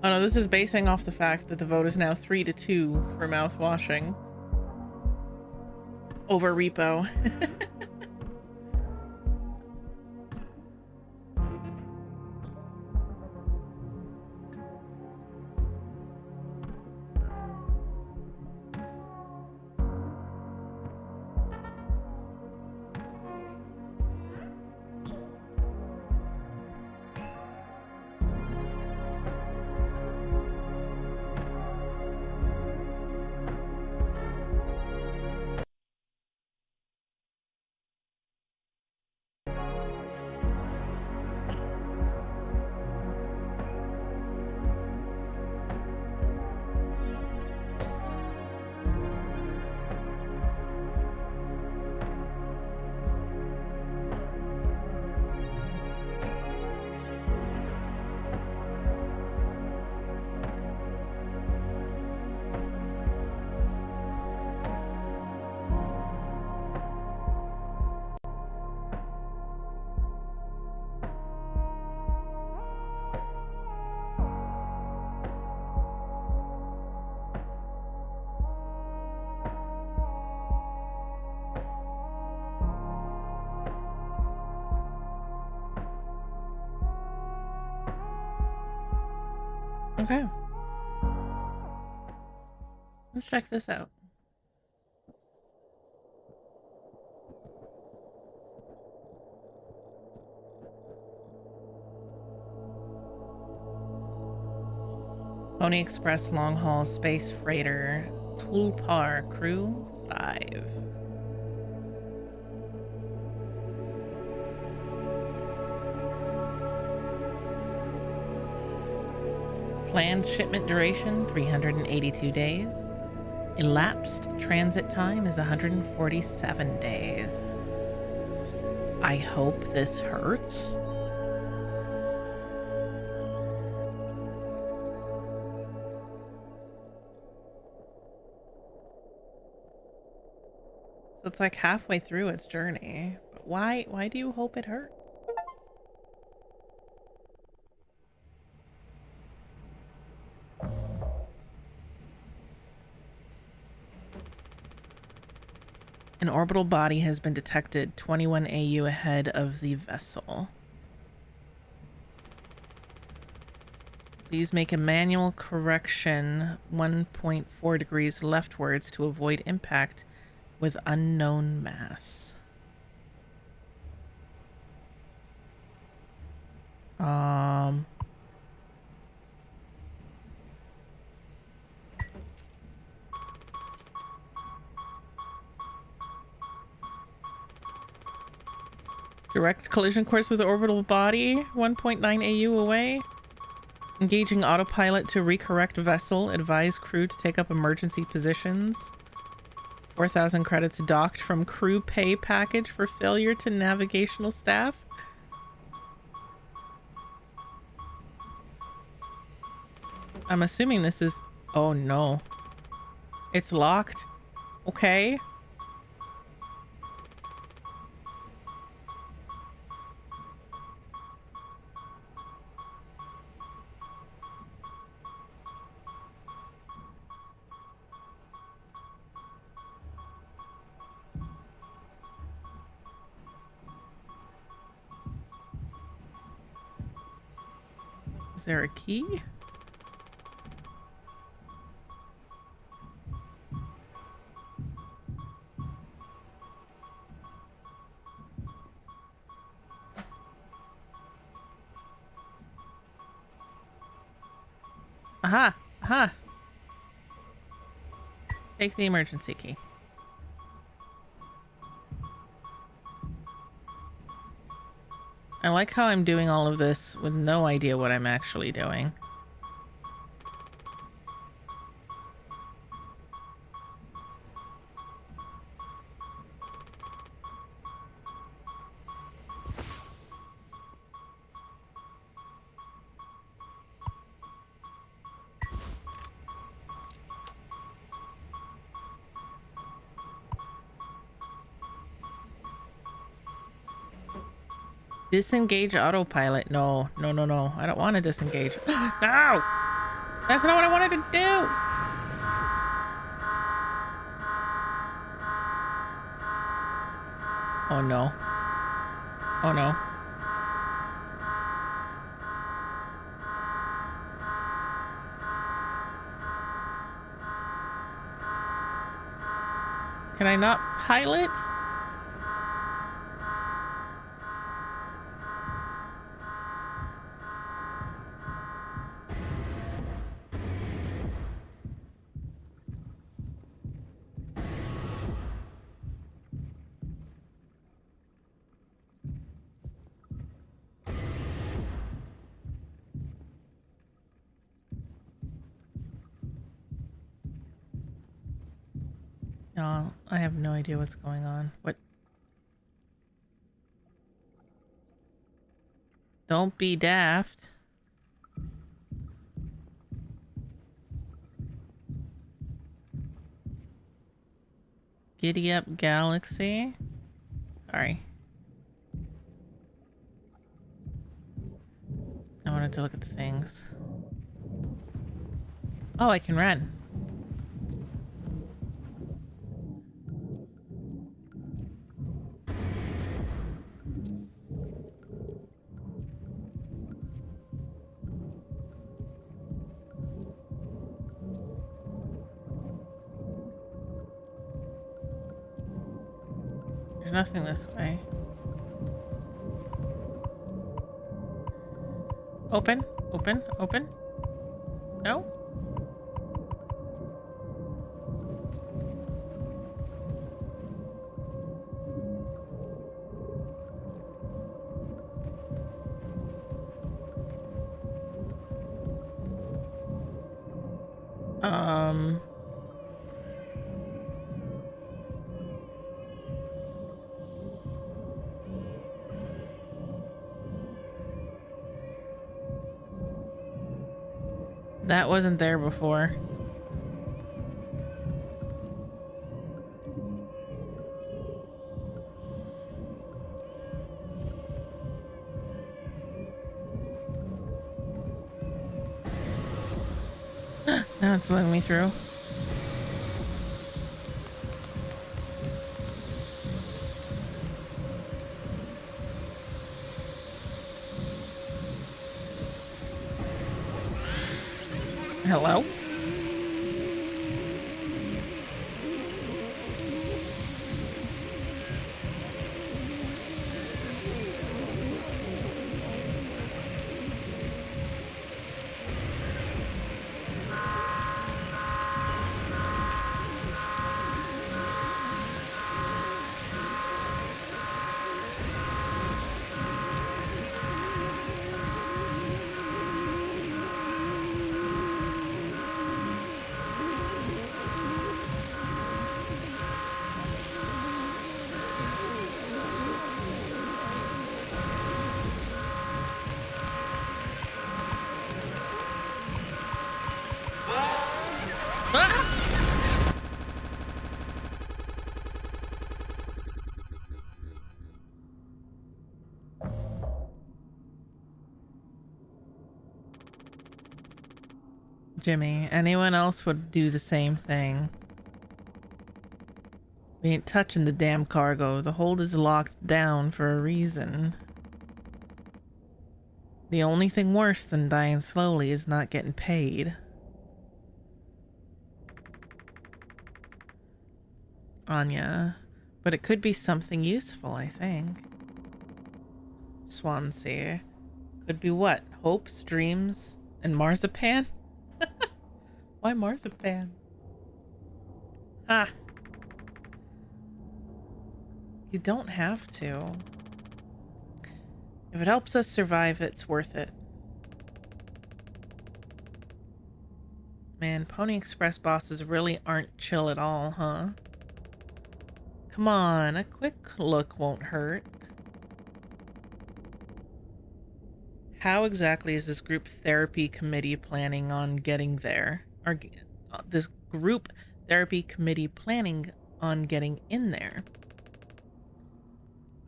Oh no, this is basing off the fact that the vote is now 3-2 for mouthwashing over repo. Okay. Let's check this out. Pony Express long haul space freighter Tulpar crew 5. Planned shipment duration 382 days. Elapsed transit time is 147 days. I hope this hurts. So it's like halfway through its journey. But why do you hope it hurts? An orbital body has been detected 21 AU ahead of the vessel. Please make a manual correction 1.4 degrees leftwards to avoid impact with unknown mass. Direct collision course with the orbital body, 1.9 AU away. Engaging autopilot to recorrect vessel. Advise crew to take up emergency positions. 4,000 credits docked from crew pay package for failure to navigational staff. I'm assuming this is... Oh no. It's locked. Okay. Is there a key? Aha! Aha! Take the emergency key. I like how I'm doing all of this with no idea what I'm actually doing. Disengage autopilot. No, no, no, no. I don't want to disengage. No! That's not what I wanted to do! Oh no. Oh no. Can I not pilot? No, I have no idea what's going on. What? Don't be daft. Giddy up galaxy. Sorry. I wanted to look at the things. Oh, I can run. There's nothing this way. Open, open, open. No? That wasn't there before. Now it's letting me through. Hello? Jimmy, anyone else would do the same thing. We ain't touching the damn cargo. The hold is locked down for a reason. The only thing worse than dying slowly is not getting paid. Anya. But it could be something useful, I think. Swansea. Could be what? Hopes, dreams, and marzipan? Why marzipan? Ah. You don't have to. If it helps us survive, it's worth it. Man, Pony Express bosses really aren't chill at all, huh? Come on, a quick look won't hurt. How exactly is this group therapy committee planning on getting there? Or this group therapy committee planning on getting in there?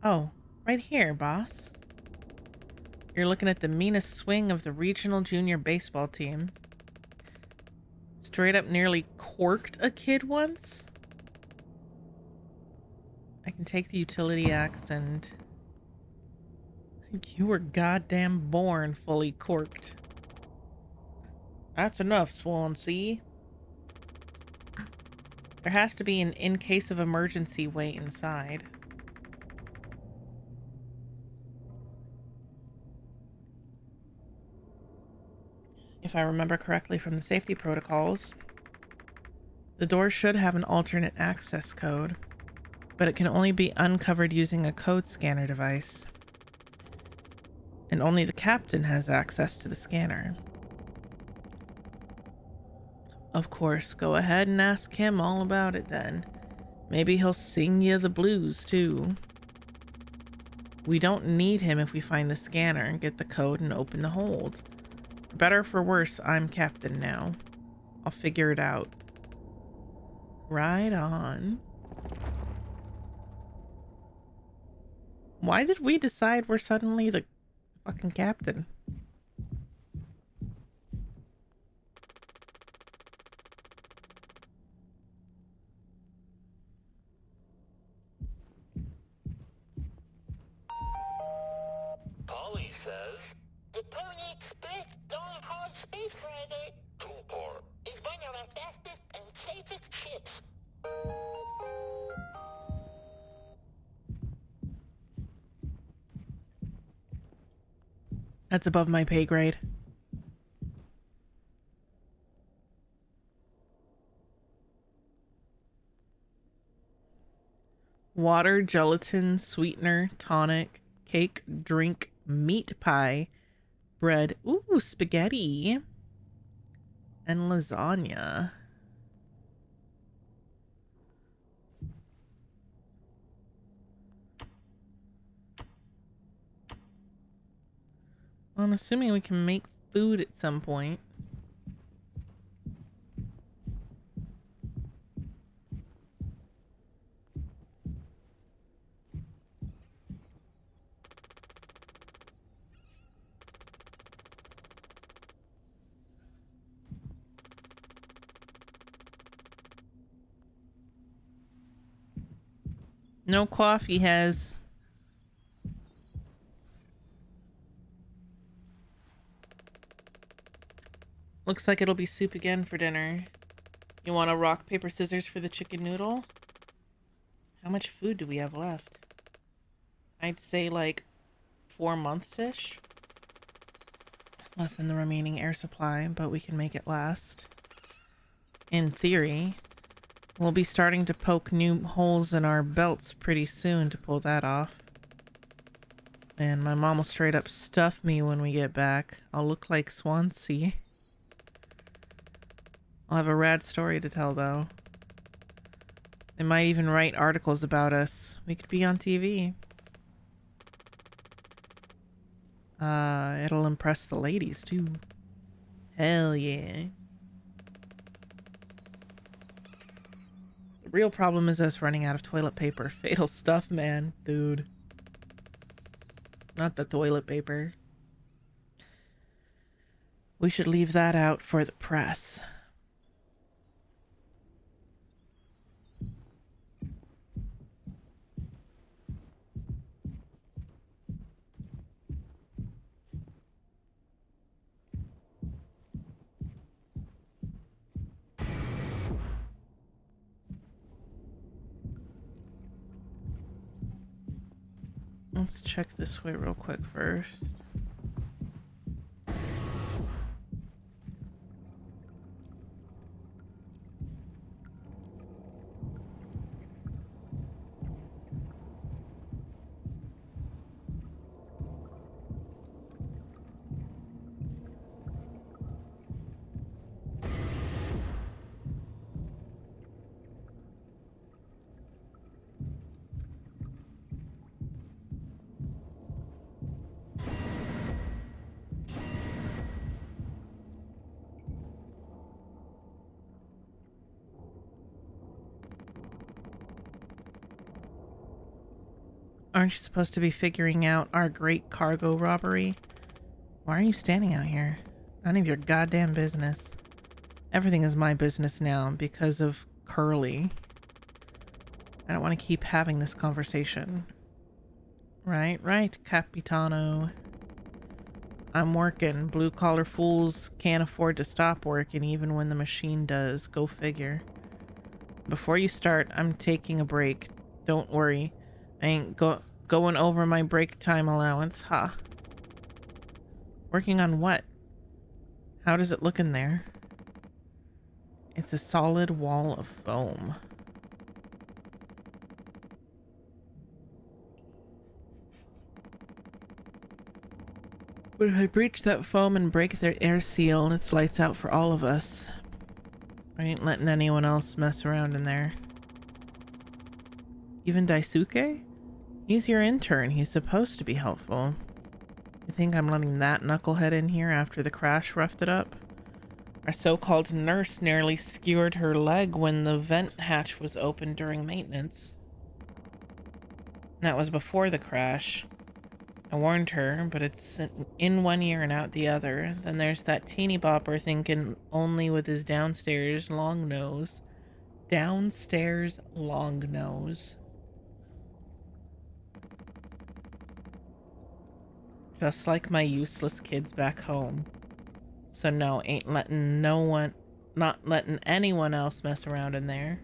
Oh, right here, boss. You're looking at the meanest swing of the regional junior baseball team. straight up nearly corked a kid once. I can take the utility axe and... You were goddamn born fully corked. That's enough, Swansea. There has to be an in case of emergency way inside. If I remember correctly from the safety protocols, the door should have an alternate access code, but it can only be uncovered using a code scanner device. And only the captain has access to the scanner. Of course, go ahead and ask him all about it then. Maybe he'll sing you the blues too. We don't need him if we find the scanner and get the code and open the hold. For better or for worse, I'm captain now. I'll figure it out. Right on. Why did we decide we're suddenly the fucking captain? Polly says, the Pony Express going hard space Friday. Cool part. Is one of our fastest and safest ships. That's above my pay grade. Water, gelatin, sweetener, tonic, cake, drink, meat pie, bread, ooh, spaghetti, and lasagna. I'm assuming we can make food at some point. No coffee has. Looks like it'll be soup again for dinner. You want a rock, paper, scissors for the chicken noodle? How much food do we have left? I'd say like 4 months-ish. Less than the remaining air supply, but we can make it last. In theory. We'll be starting to poke new holes in our belts pretty soon to pull that off. And my mom will straight up stuff me when we get back. I'll look like Swansea. I'll have a rad story to tell, though. They might even write articles about us. We could be on TV. It'll impress the ladies, too. Hell yeah. The real problem is us running out of toilet paper. Fatal stuff, man. Dude. Not the toilet paper. We should leave that out for the press. Let's check this way real quick first. Aren't you supposed to be figuring out our great cargo robbery? Why are you standing out here? None of your goddamn business. Everything is my business now because of Curly. I don't want to keep having this conversation. Right, Capitano. I'm working. Blue-collar fools can't afford to stop working even when the machine does. Go figure. Before you start, I'm taking a break. Don't worry. I ain't going over my break time allowance, huh? Working on what? How does it look in there? It's a solid wall of foam. But if I breach that foam and break their air seal, it's lights out for all of us. I ain't letting anyone else mess around in there. Even Daisuke? He's your intern. He's supposed to be helpful. You think I'm letting that knucklehead in here after the crash roughed it up? Our so-called nurse nearly skewered her leg when the vent hatch was opened during maintenance. That was before the crash. I warned her, but it's in one ear and out the other. Then there's that teeny bopper thinking only with his downstairs long nose. Downstairs long nose. Just like my useless kids back home. So no, ain't letting not letting anyone else mess around in there.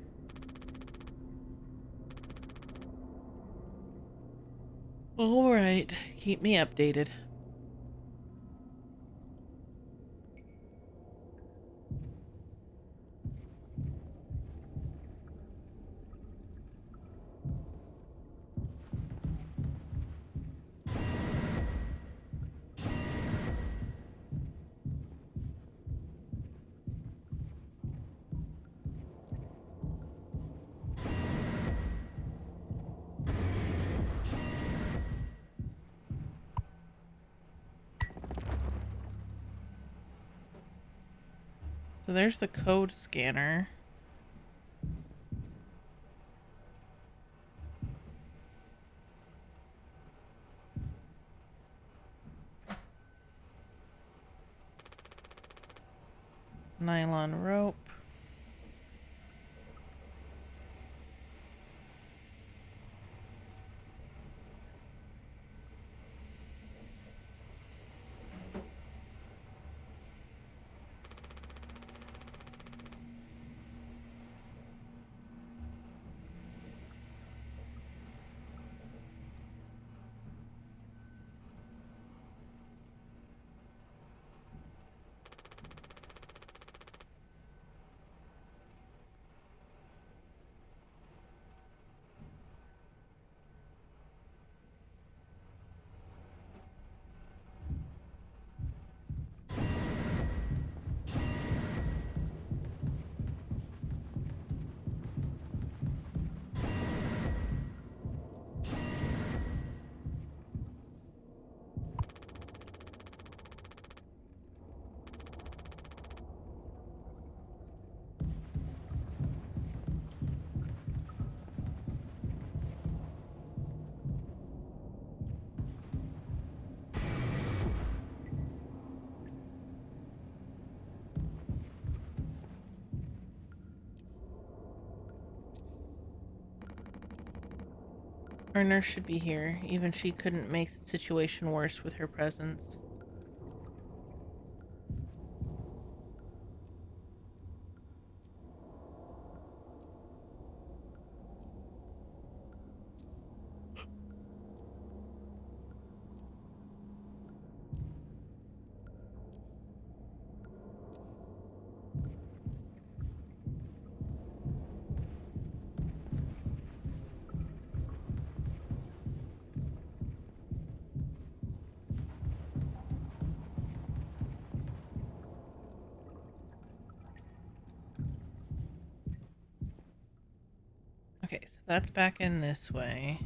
Alright, keep me updated. So there's the code scanner. Nylon rope. Our nurse should be here. Even she couldn't make the situation worse with her presence. Okay, so that's back in this way.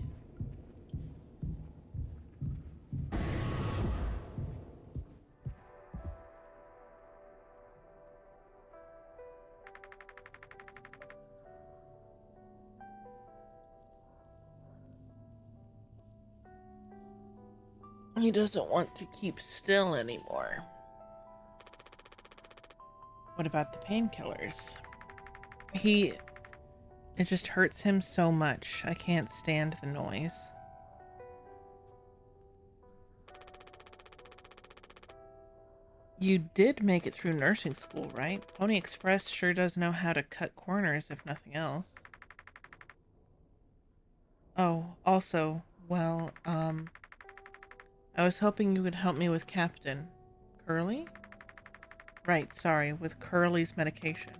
He doesn't want to keep still anymore. What about the painkillers? It just hurts him so much. I can't stand the noise. You did make it through nursing school, right? Pony Express sure does know how to cut corners, if nothing else. Oh, also, well, I was hoping you could help me with Captain. Curly? Right, sorry, with Curly's medication.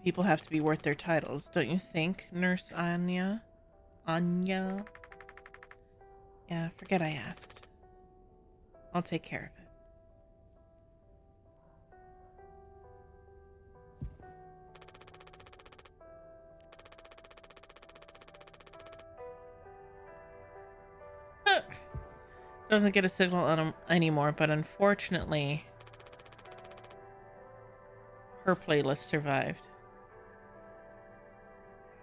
People have to be worth their titles, don't you think, Nurse Anya? Anya? Yeah, forget I asked. I'll take care of it. Doesn't get a signal on him anymore, but unfortunately, her playlist survived.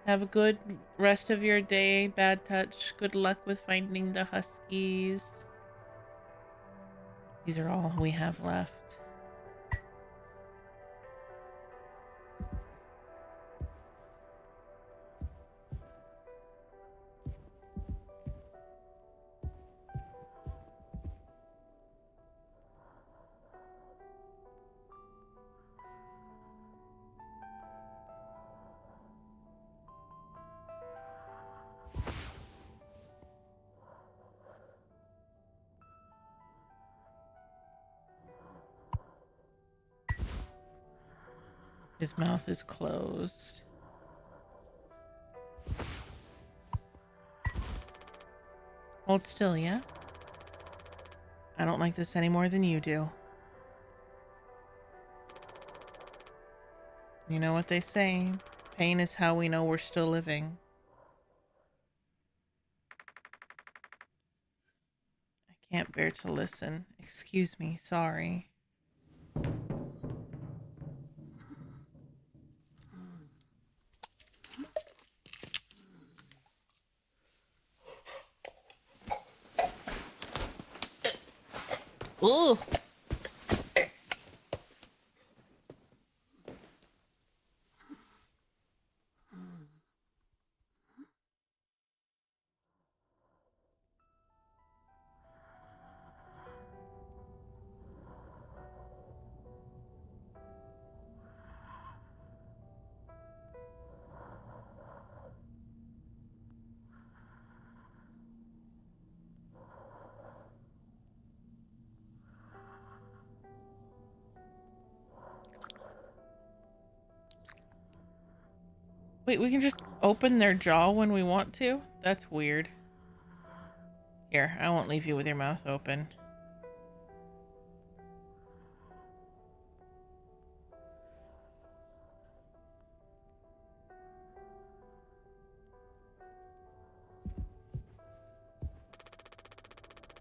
Have a good rest of your day, Bad Touch. Good luck with finding the Huskies. These are all we have left. His mouth is closed. Hold still, yeah? I don't like this any more than you do. You know what they say, pain is how we know we're still living. I can't bear to listen. Excuse me, sorry. Ooh! Wait, we can just open their jaw when we want to? That's weird. Here, I won't leave you with your mouth open.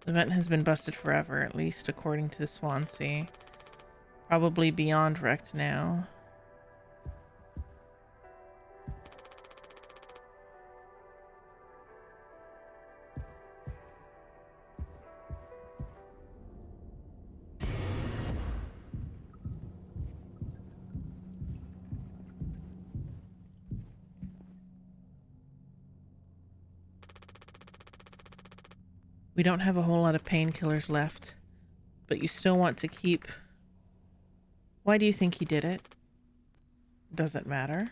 The vent has been busted forever, at least according to Swansea. Probably beyond wrecked now. We don't have a whole lot of painkillers left, but you still want to keep... Why do you think he did it? Does it matter?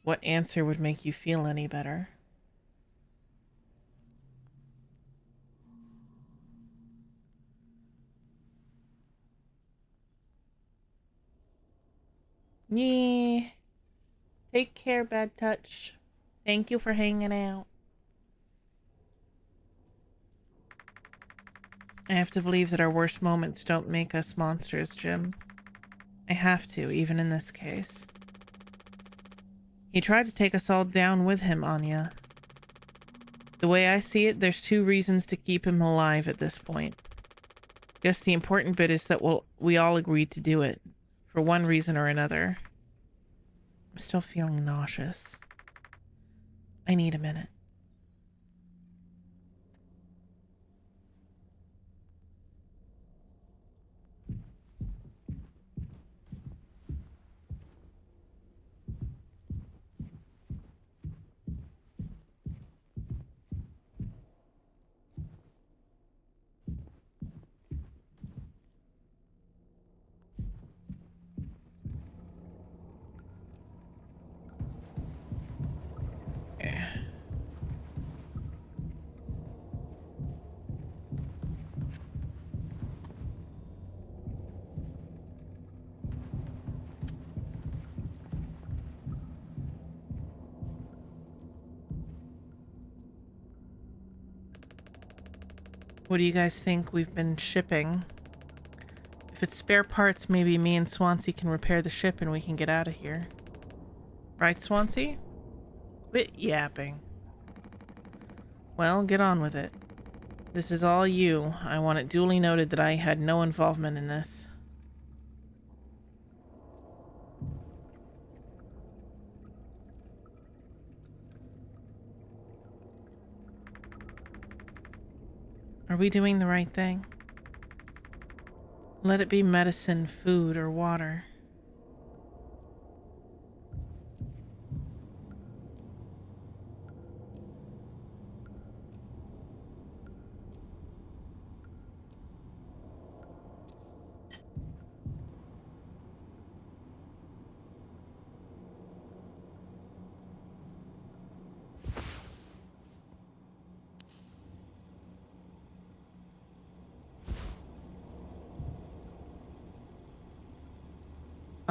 What answer would make you feel any better? Yeah. Take care, Bad Touch. Thank you for hanging out. I have to believe that our worst moments don't make us monsters, Jim. I have to, even in this case. He tried to take us all down with him, Anya. The way I see it, there's two reasons to keep him alive at this point. Guess the important bit is that we all agreed to do it, for one reason or another. I'm still feeling nauseous. I need a minute. What do you guys think we've been shipping? If it's spare parts, maybe me and Swansea can repair the ship and we can get out of here. Right, Swansea? Quit yapping. Well, get on with it. This is all you. I want it duly noted that I had no involvement in this. Are we doing the right thing? Let it be medicine, food, or water.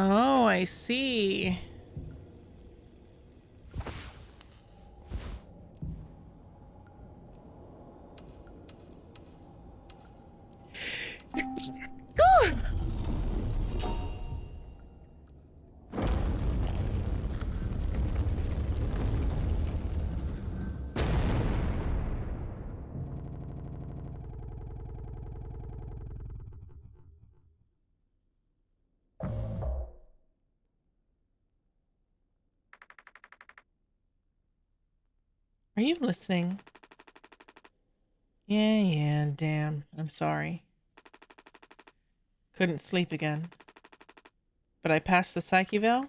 Oh, I see. Are you listening? Yeah, damn. I'm sorry. Couldn't sleep again. But I passed the psych eval?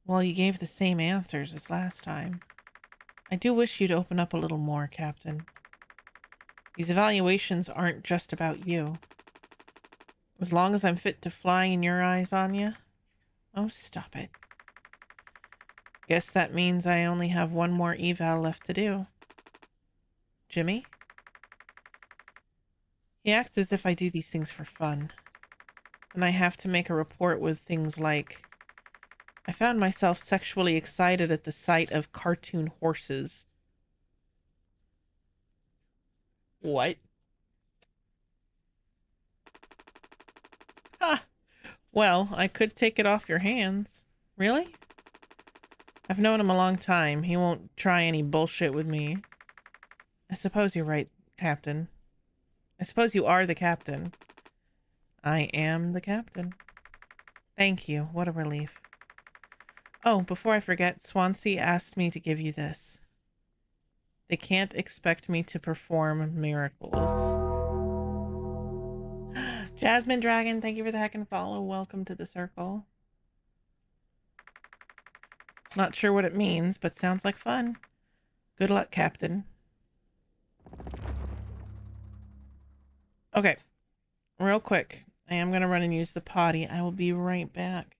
Well, you gave the same answers as last time. I do wish you'd open up a little more, Captain. These evaluations aren't just about you. As long as I'm fit to fly in your eyes, Anya. Oh, stop it. Guess that means I only have one more eval left to do. Jimmy? He acts as if I do these things for fun. And I have to make a report with things like, I found myself sexually excited at the sight of cartoon horses. What? Ha! Well, I could take it off your hands. Really? I've known him a long time. He won't try any bullshit with me. I suppose you're right, Captain. I suppose you are the captain. I am the captain. Thank you. What a relief. Oh, before I forget, Swansea asked me to give you this. They can't expect me to perform miracles. Jasmine Dragon, thank you for the heck and follow. Welcome to the circle. Not sure what it means, but sounds like fun. Good luck, Captain. Okay, real quick. I am going to run and use the potty. I will be right back.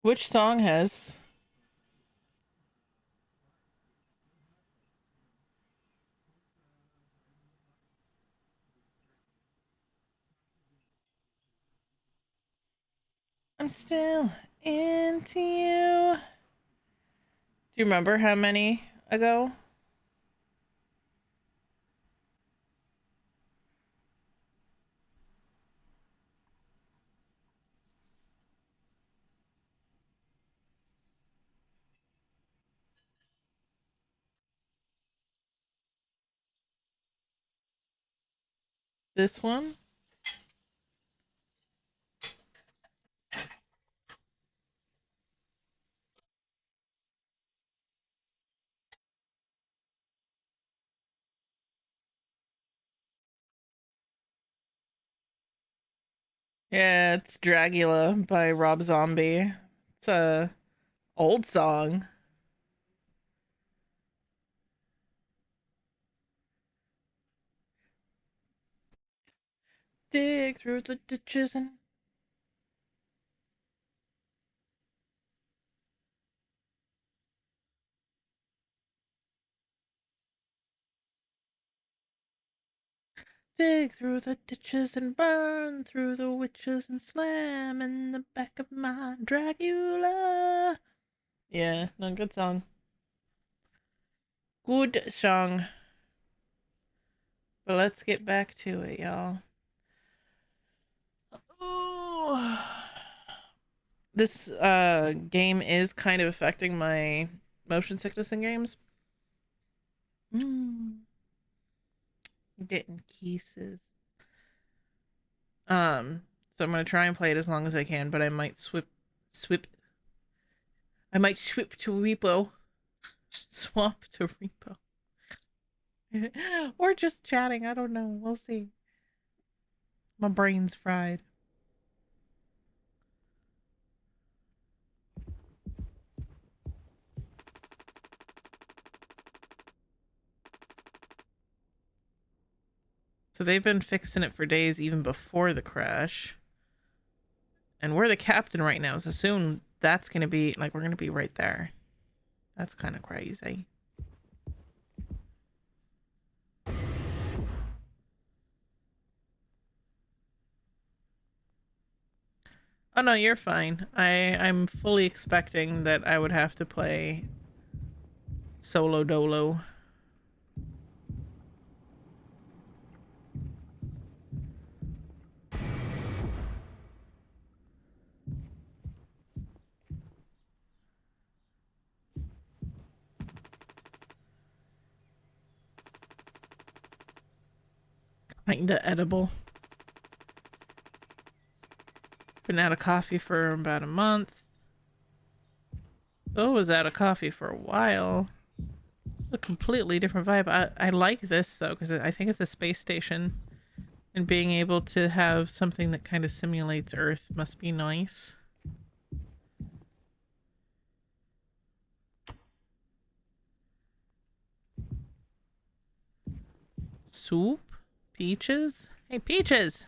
Which song has? I'm still into you. Do you remember how many ago? This one? Yeah, it's Dragula by Rob Zombie. It's a old song. Dig through the ditches and dig through the ditches and burn through the witches and slam in the back of my Dragula. Yeah, no, good song. Good song. But let's get back to it, y'all. Ooh. This game is kind of affecting my motion sickness in games. Getting kisses. So I'm gonna try and play it as long as I can, but I might swip. I might swip to repo. Swap to repo. Or just chatting, I don't know. We'll see. My brain's fried. So they've been fixing it for days even before the crash. And we're the captain right now, so soon that's gonna be like we're gonna be right there. That's kind of crazy. Oh no, you're fine. I'm fully expecting that I would have to play solo dolo. Kinda edible. Been out of coffee for about a month. Oh, was out of coffee for a while. A completely different vibe. I like this though because I think it's a space station, and being able to have something that kind of simulates Earth must be nice. Soup? Peaches? Hey, Peaches!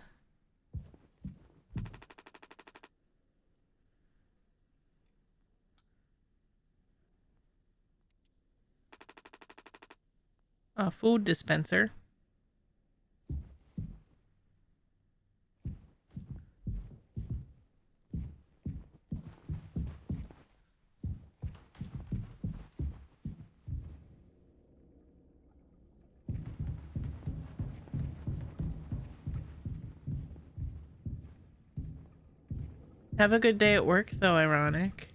A food dispenser. Have a good day at work, though, ironic.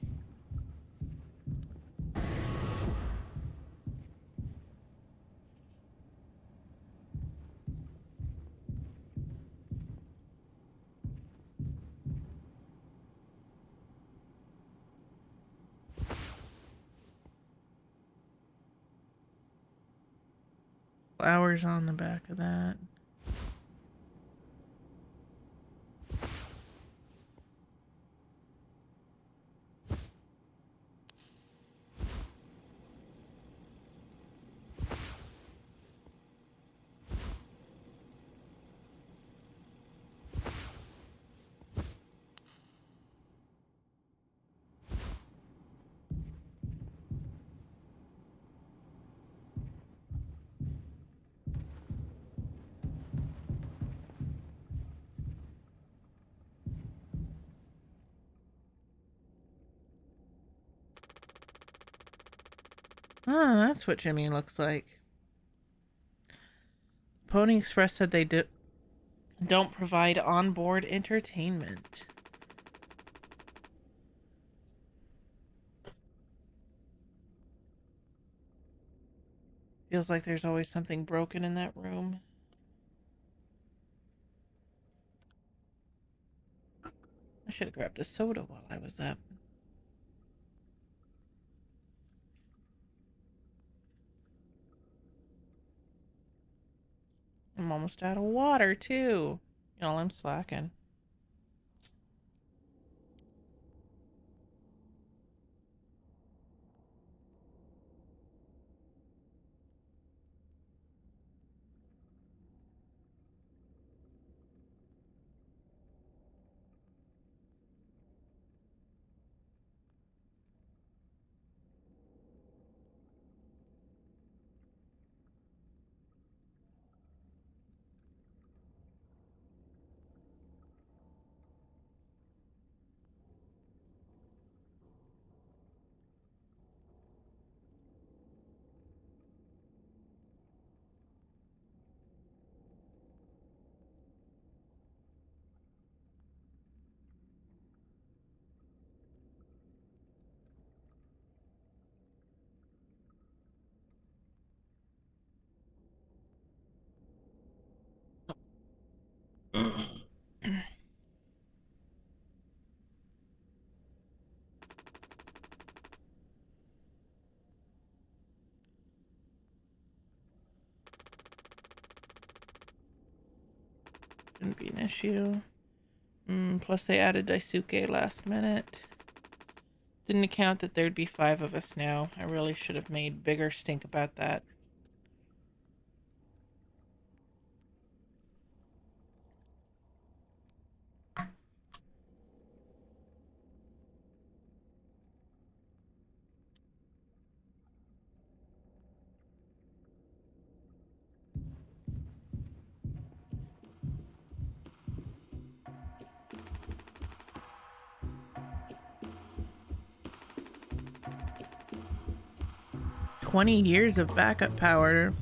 Flowers on the back of that. Ah, that's what Jimmy looks like. Pony Express said they don't provide onboard entertainment. Feels like there's always something broken in that room. I should have grabbed a soda while I was up. I'm almost out of water, too. Y'all, I'm slacking. Shouldn't be an issue. Plus they added Daisuke last minute. Didn't account that there'd be 5 of us now. I really should have made bigger stink about that. $20 of backup power.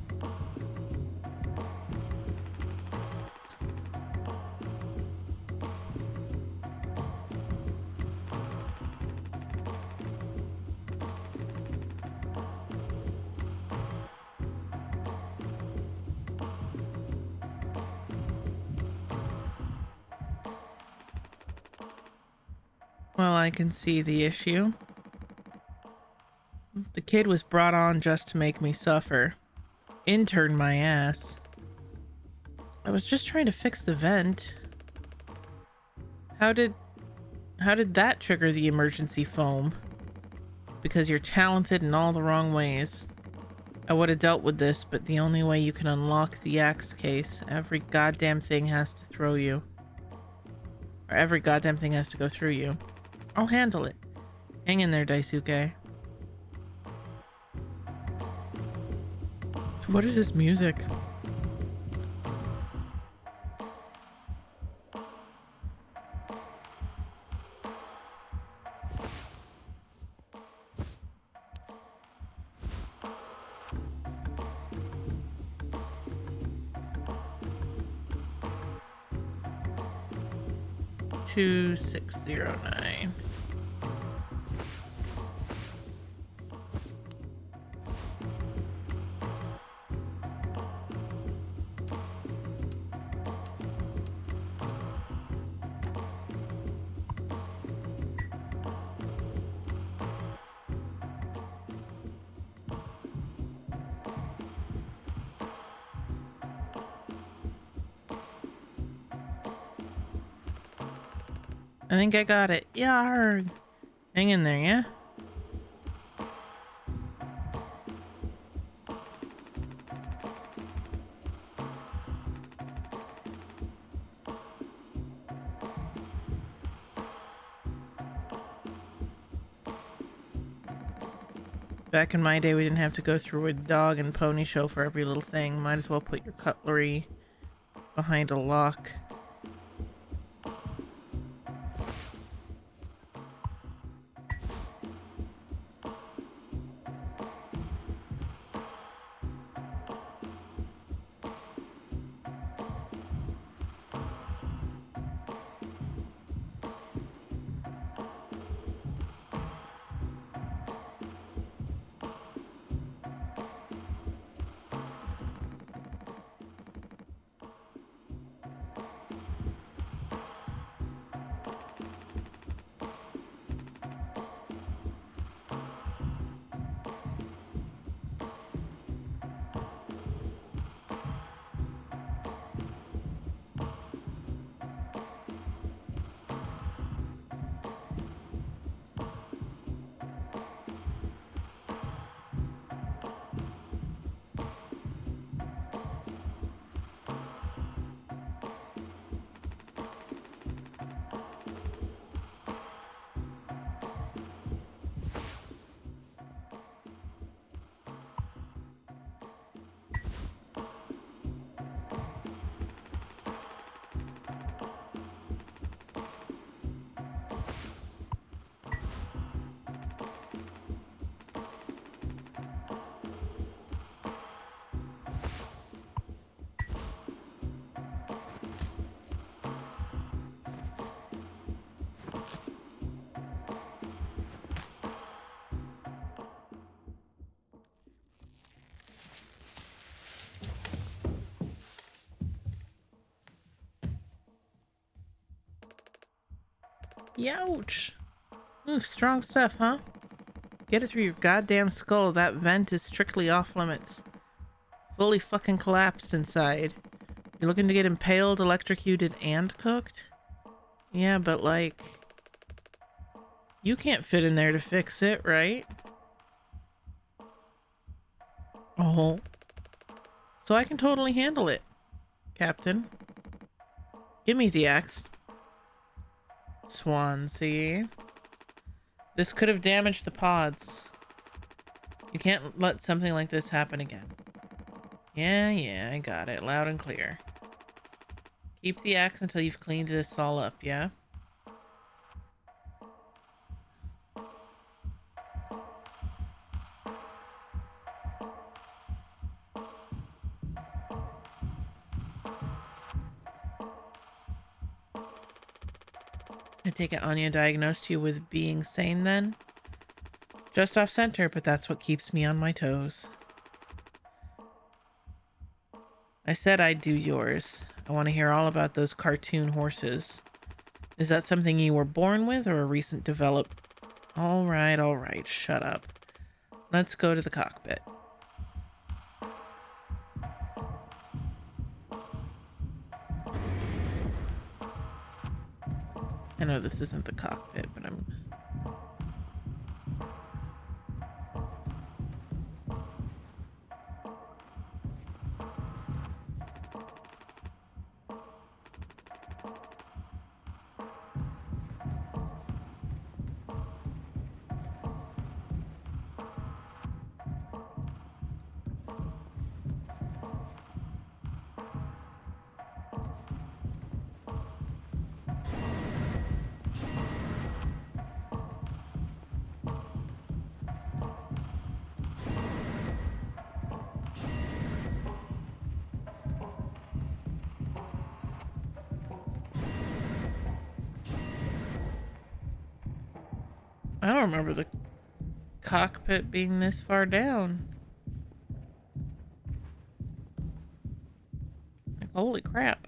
Well, I can see the issue. The kid was brought on just to make me suffer. Intern my ass. I was just trying to fix the vent. How did that trigger the emergency foam? Because you're talented in all the wrong ways. I would have dealt with this, but the only way you can unlock the axe case, every goddamn thing has to throw you. Or every goddamn thing has to go through you. I'll handle it. Hang in there, Daisuke. What is this music? $2,609. I think I got it. Yarg! Hang in there, yeah? Back in my day, we didn't have to go through a dog and pony show for every little thing. Might as well put your cutlery behind a lock. Youch! Ooh, strong stuff, huh? Get it through your goddamn skull. That vent is strictly off limits. Fully fucking collapsed inside. You looking to get impaled, electrocuted, and cooked? Yeah, but like... You can't fit in there to fix it, right? Oh. So I can totally handle it, Captain. Give me the axe. Swansea. This could have damaged the pods. You can't let something like this happen again. Yeah, I got it. Loud and clear. Keep the axe until you've cleaned this all up, yeah? I take it Anya diagnosed you with being sane then? Just off center, but that's what keeps me on my toes. I said I'd do yours. I want to hear all about those cartoon horses. Is that something you were born with or a recent develop? All right, shut up. Let's go to the cockpit. I know this isn't the cockpit, but I'm... I don't remember the cockpit being this far down. Like, holy crap.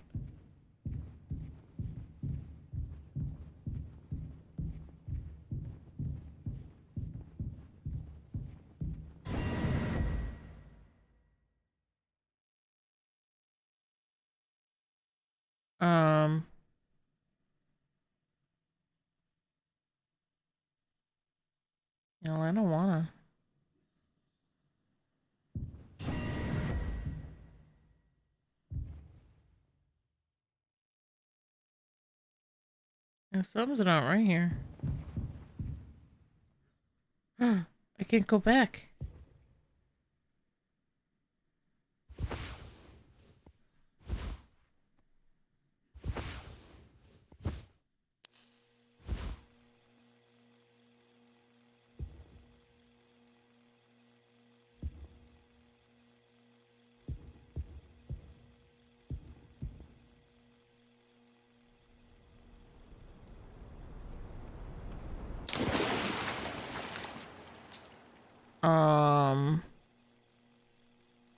Um... No, I don't wanna. Something's not right here. I can't go back.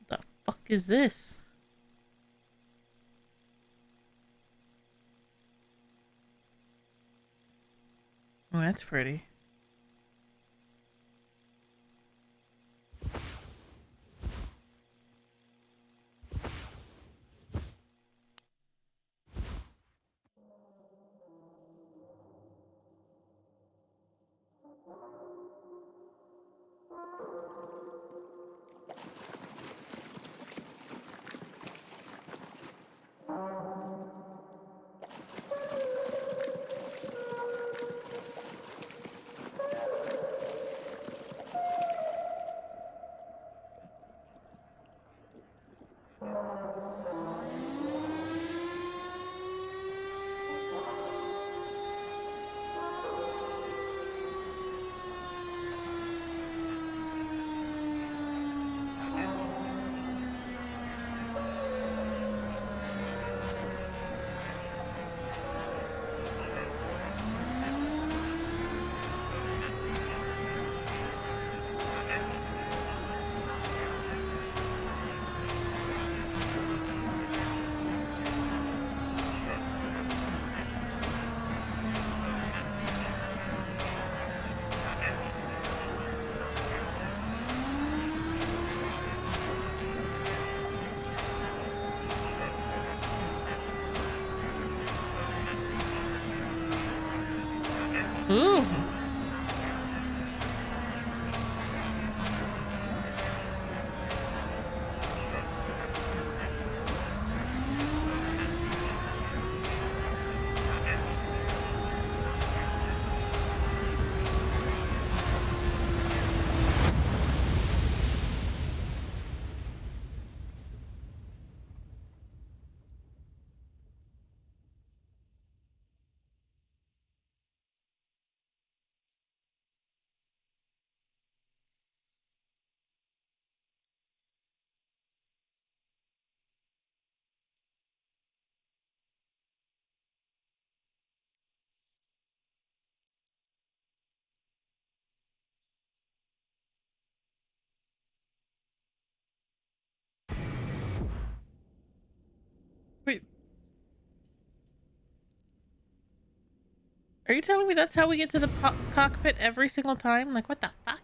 The fuck is this? Oh, that's pretty. Ooh. Wait, are you telling me that's how we get to the cockpit every single time? Like, what the fuck?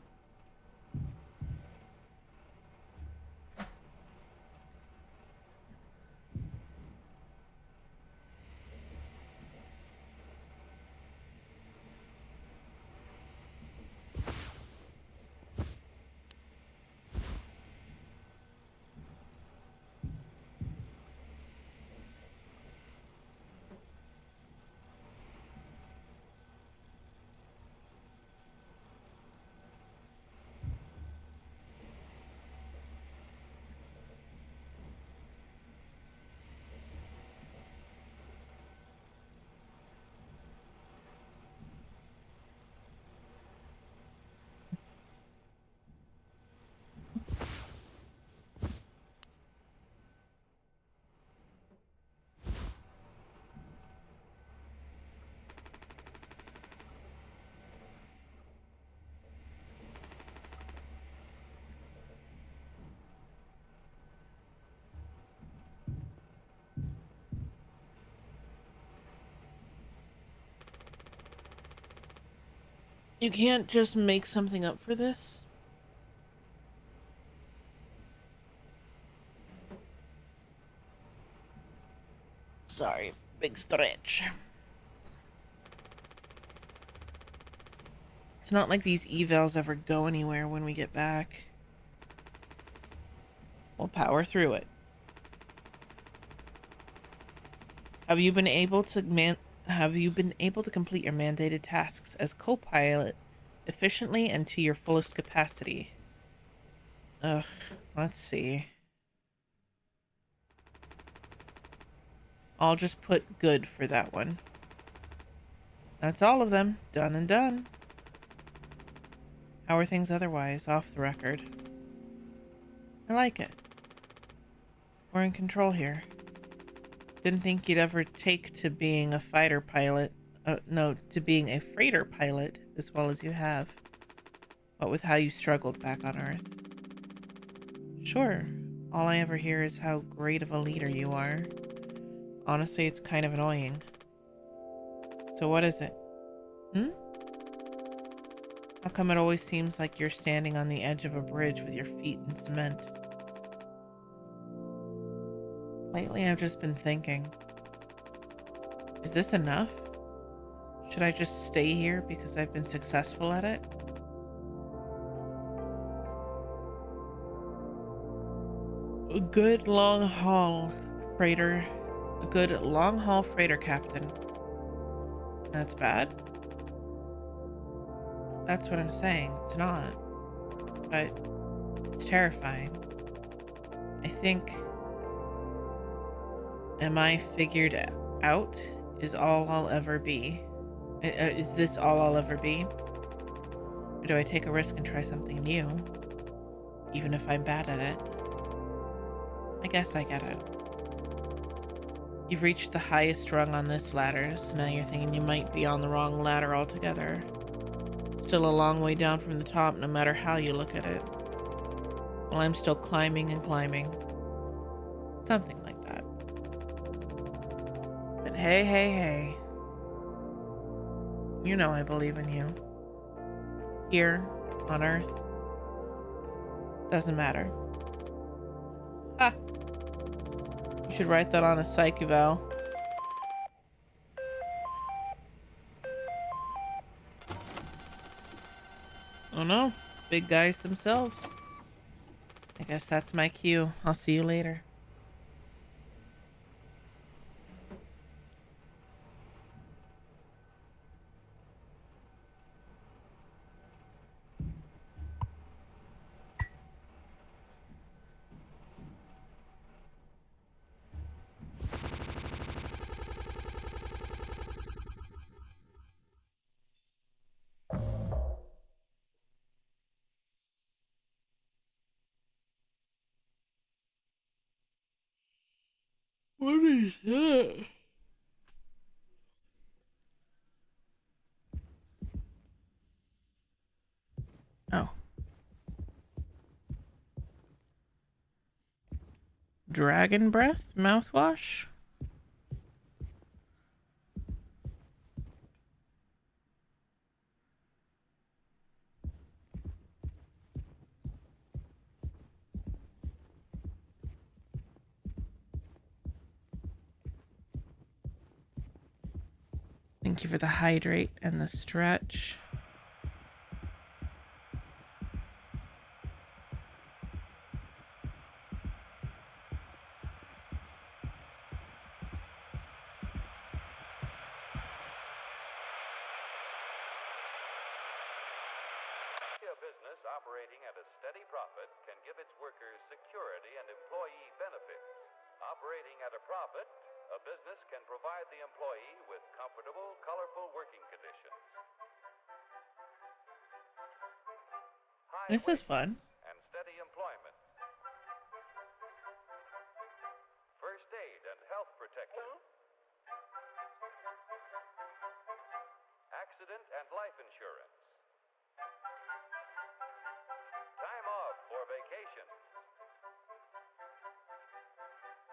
You can't just make something up for this? Sorry, big stretch. It's not like these evals ever go anywhere when we get back. We'll power through it. Have you been able to complete your mandated tasks as co-pilot efficiently and to your fullest capacity? Ugh, let's see. I'll just put good for that one. That's all of them. Done and done. How are things otherwise, off the record? I like it. We're in control here. Didn't think you'd ever take to being a fighter pilot. No, to being a freighter pilot as well as you have. What with how you struggled back on Earth. Sure. All I ever hear is how great of a leader you are. Honestly, it's kind of annoying. So what is it? Hmm? How come it always seems like you're standing on the edge of a bridge with your feet in cement? Lately, I've just been thinking. Is this enough? Should I just stay here because I've been successful at it? A good long-haul freighter. A good long-haul freighter captain. That's bad? That's what I'm saying. It's not. But it's terrifying. I think... Am I figured out? Is all I'll ever be? Is this all I'll ever be? Or do I take a risk and try something new? Even if I'm bad at it? I guess I get it. You've reached the highest rung on this ladder, so now you're thinking you might be on the wrong ladder altogether. Still a long way down from the top, no matter how you look at it. Well, I'm still climbing and climbing. Something like that. But hey, hey, hey. You know I believe in you. Here, on Earth. Doesn't matter. Ha! You should write that on a psych eval. Oh no, big guys themselves. I guess that's my cue. I'll see you later. What is that? Oh. Dragon breath mouthwash? Thank you for the hydrate and the stretch. A business operating at a steady profit can give its workers security and employee benefits. Operating at a profit, a business can provide the employee with comfortable, colorful working conditions. This is fun. And steady employment. First aid and health protection. Accident and life insurance. Time off for vacation.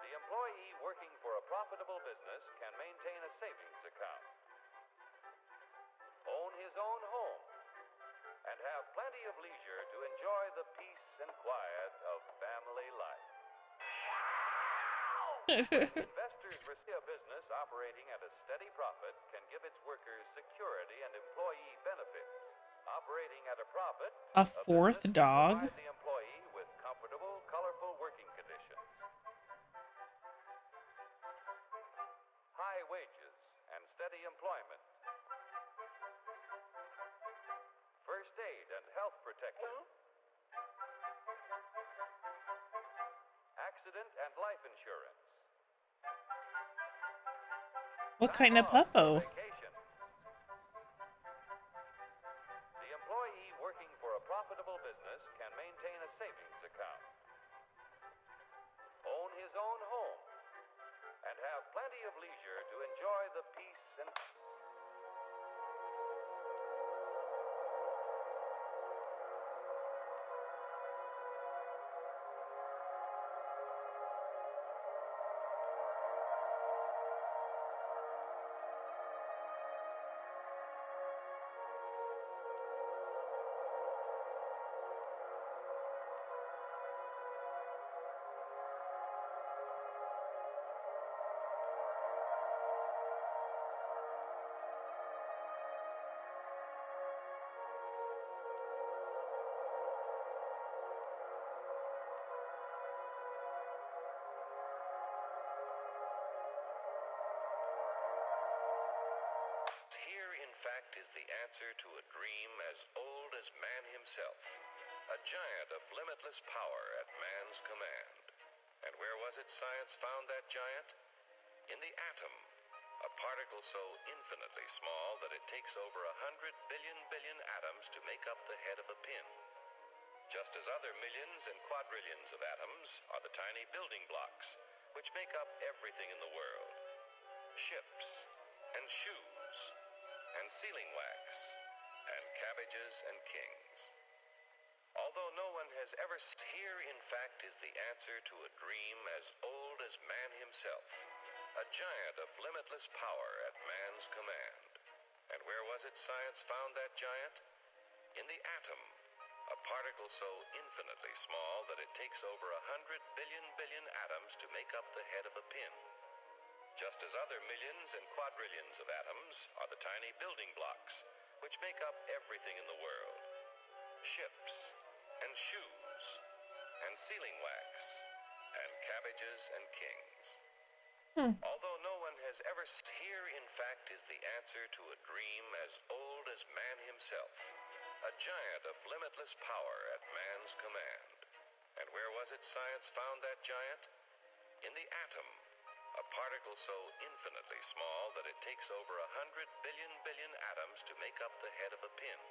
The employee working for a profitable business can maintain a savings account, own his own home, and have plenty of leisure to enjoy the peace and quiet of family life. Investors receive a business operating at a steady profit can give its workers security and employee benefits. Operating at a profit, A fourth dog? provide the employee with comfortable, colorful working conditions. High wages and steady employment. First aid and health protection. Accident and life insurance. What kind of puppo? Vacation. The employee working for a profitable business can maintain a savings account, own his own home, and have plenty of leisure to enjoy the peace and... Here, in fact, is the answer to a dream as old as man himself. A giant of limitless power at man's command. And where was it science found that giant? In the atom, a particle so infinitely small that it takes over 100 billion atoms to make up the head of a pin. Just as other millions and quadrillions of atoms are the tiny building blocks which make up everything in the world. Ships and shoes and sealing wax and cabbages and kings. Although no one has ever... Here, in fact, is the answer to a dream as old as man himself. A giant of limitless power at man's command. And where was it science found that giant? In the atom, a particle so infinitely small that it takes over 100 billion atoms to make up the head of a pin. Just as other millions and quadrillions of atoms are the tiny building blocks which make up everything in the world. ships, and shoes, and sealing wax, and cabbages and kings. Although no one has ever here, in fact, is the answer to a dream as old as man himself, a giant of limitless power at man's command. And where was it science found that giant? In the atom, a particle so infinitely small that it takes over 100 billion atoms to make up the head of a pin.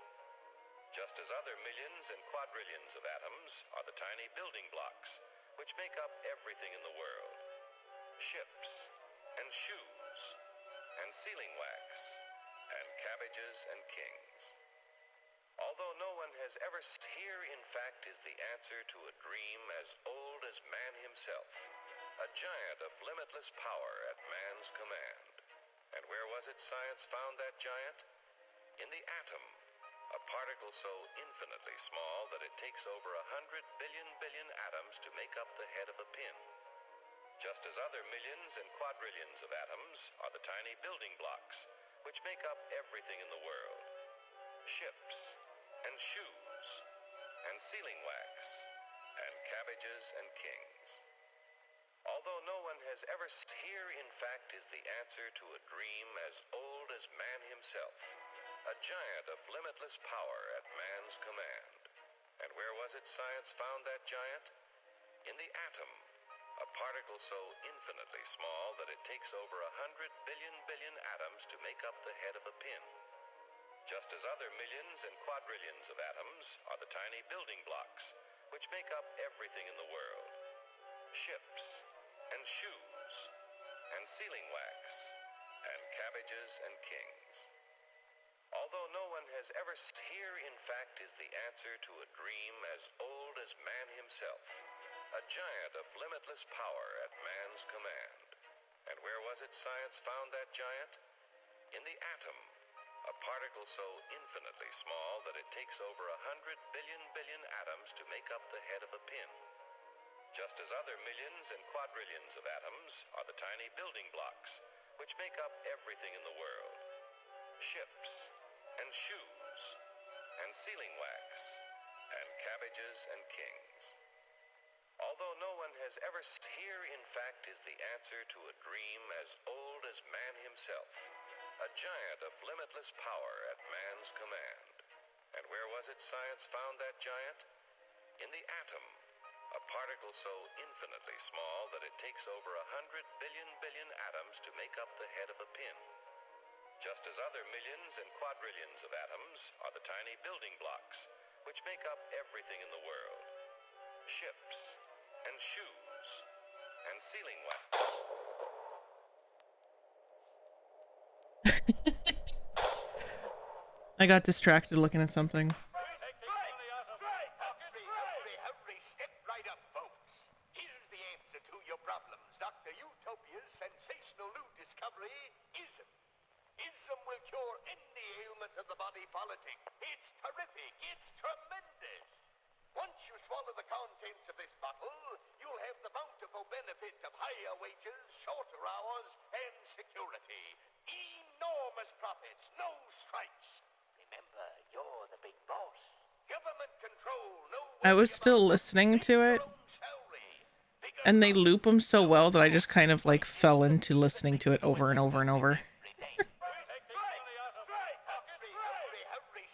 Just as other millions and quadrillions of atoms are the tiny building blocks which make up everything in the world. Ships, and shoes, and sealing wax, and cabbages and kings. Although no one has ever here, in fact, is the answer to a dream as old as man himself, a giant of limitless power at man's command. And where was it science found that giant? In the atom, a particle so infinitely small that it takes over 100 billion atoms to make up the head of a pin. Just as other millions and quadrillions of atoms are the tiny building blocks which make up everything in the world. Ships, and shoes, and sealing wax, and cabbages and kings. Although no one has ever here, in fact, is the answer to a dream as old as man himself, a giant of limitless power at man's command. And where was it science found that giant? In the atom, a particle so infinitely small that it takes over 100 billion atoms to make up the head of a pin. Just as other millions and quadrillions of atoms are the tiny building blocks which make up everything in the world. Ships, and shoes, and sealing wax, and cabbages and kings. Although no one has ever here, in fact, is the answer to a dream as old as man himself, a giant of limitless power at man's command. And where was it science found that giant? In the atom, a particle so infinitely small that it takes over 100 billion atoms to make up the head of a pin. Just as other millions and quadrillions of atoms are the tiny building blocks which make up everything in the world. Ships, and shoes, and sealing wax, and cabbages and kings. Although no one has ever here, in fact, is the answer to a dream as old as man himself, a giant of limitless power at man's command. And where was it science found that giant? In the atom, a particle so infinitely small that it takes over 100 billion atoms to make up the head of a pin. Just as other millions and quadrillions of atoms are the tiny building blocks which make up everything in the world. Ships, and shoes, and sealing wax. I got distracted looking at something. Hurry, step right up, folks. Here's the answer to your problems. Dr. Utopia's sensational new discovery, ISM. ISM will cure any ailment of the body politic. It's terrific. It's tremendous. Once you swallow the contents of this bottle, you'll have the bountiful benefit of higher wages, shorter hours, and security. Enormous profits, no strikes. Remember, you're the big boss. Government control, no. I was still listening to it, and they loop them so well that I just kind of like fell into listening to it over and over and over. Hurry,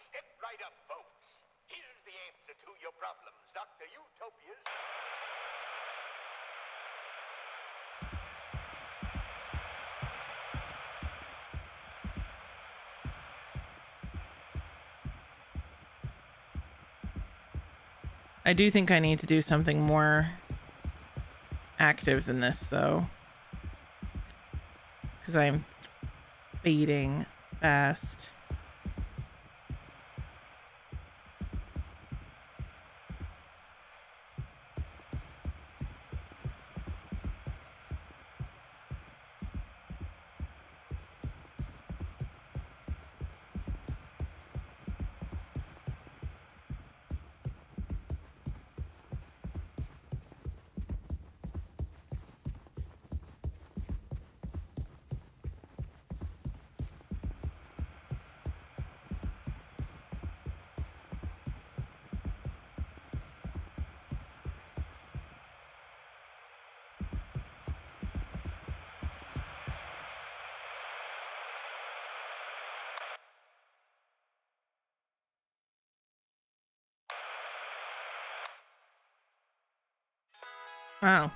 step right up, folks. Here's the answer to your problems. Dr. Utopia's... I do think I need to do something more active than this, though, because I'm fading fast. Wow.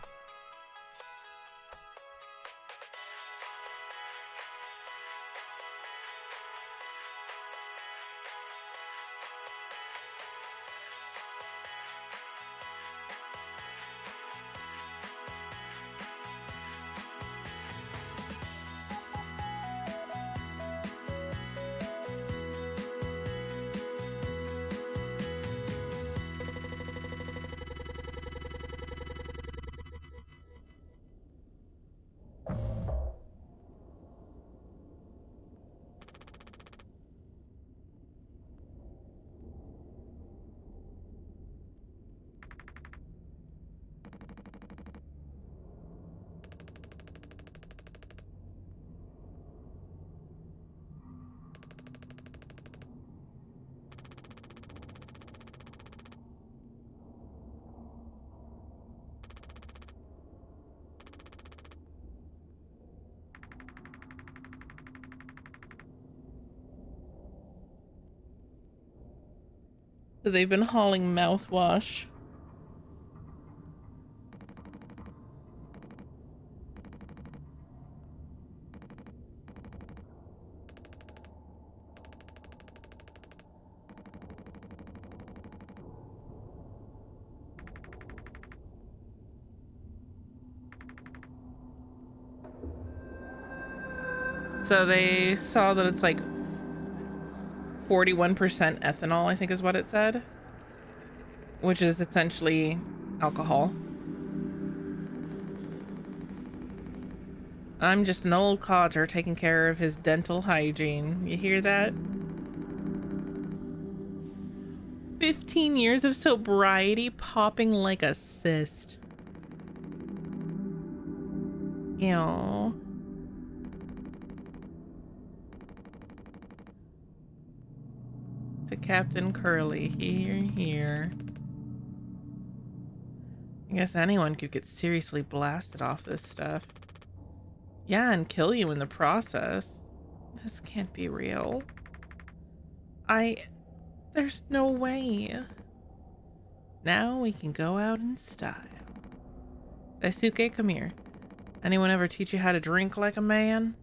So they've been hauling mouthwash. So they saw that it's like 41% ethanol, I think is what it said, which is essentially alcohol. I'm just an old codger taking care of his dental hygiene. You hear that? 15 years of sobriety popping like a cyst. Ew. To Captain Curly, here. I guess anyone could get seriously blasted off this stuff. Yeah, and kill you in the process. This can't be real. There's no way. Now we can go out in style. Daisuke, come here. Anyone ever teach you how to drink like a man?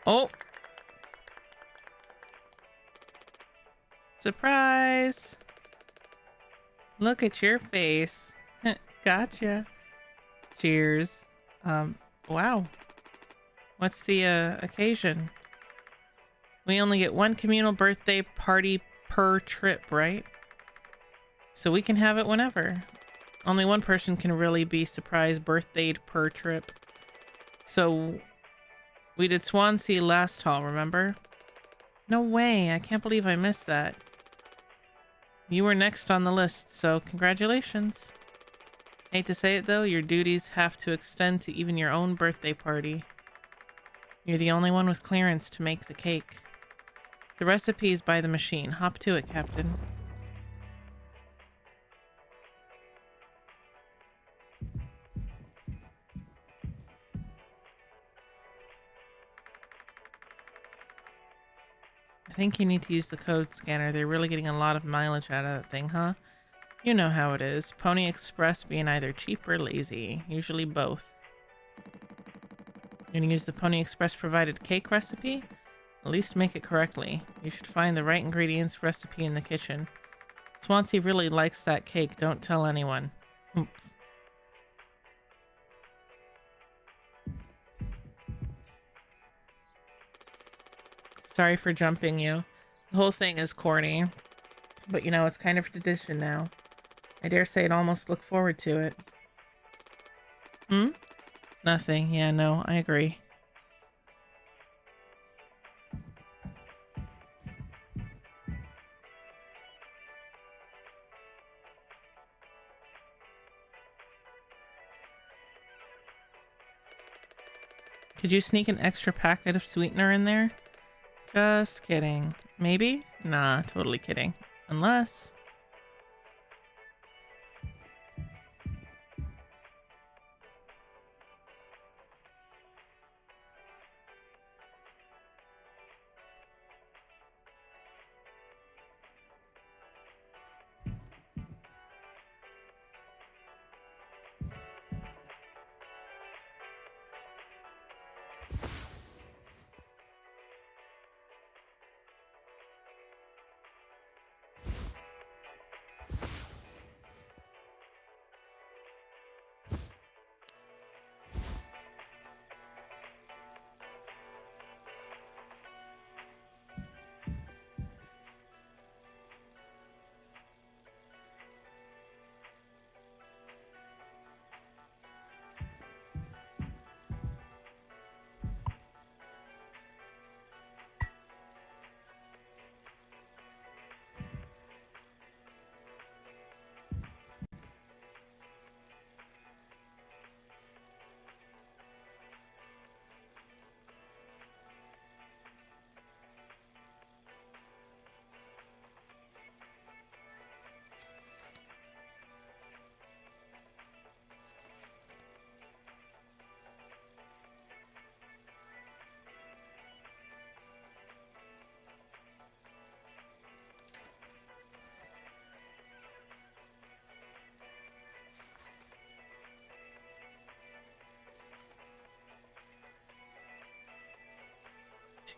Oh! Surprise! Look at your face. Gotcha. Cheers. Wow. What's the occasion? We only get one communal birthday party per trip, right? So we can have it whenever. Only one person can really be surprised birthdayed per trip. So we did Swansea last haul, remember? No way, I can't believe I missed that. You were next on the list, so congratulations. Hate to say it though, your duties have to extend to even your own birthday party. You're the only one with clearance to make the cake. The recipe is by the machine. Hop to it, Captain. I think you need to use the code scanner. They're really getting a lot of mileage out of that thing, huh? You know how it is. Pony Express being either cheap or lazy. Usually both. You're gonna use the Pony Express provided cake recipe? At least make it correctly. You should find the right ingredients recipe in the kitchen. Swansea really likes that cake. Don't tell anyone. Oops. Sorry for jumping you. The whole thing is corny. But you know, it's kind of tradition now. I dare say I'd almost look forward to it. Hmm? Nothing. Yeah, no, I agree. Could you sneak an extra packet of sweetener in there? Just kidding. Maybe? Nah, totally kidding. Unless...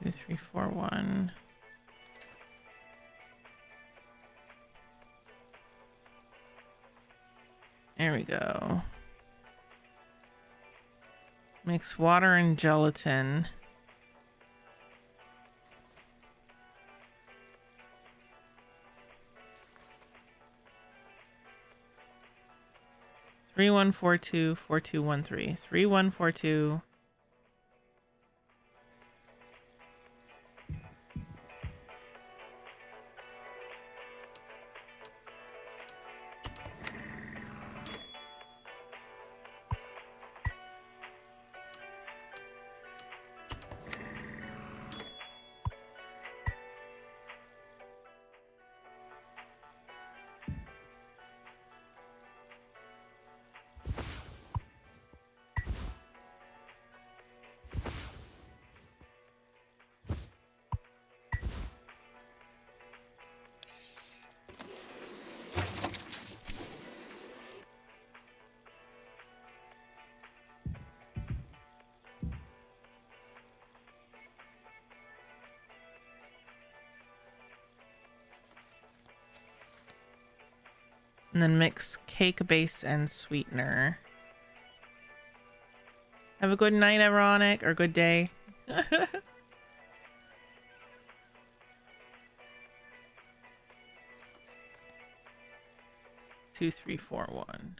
Two, three, four, one. There we go. Mix water and gelatin. Three one four two 4213. 3142. And then mix cake base and sweetener. Have a good night, Ironic, or good day. 2341.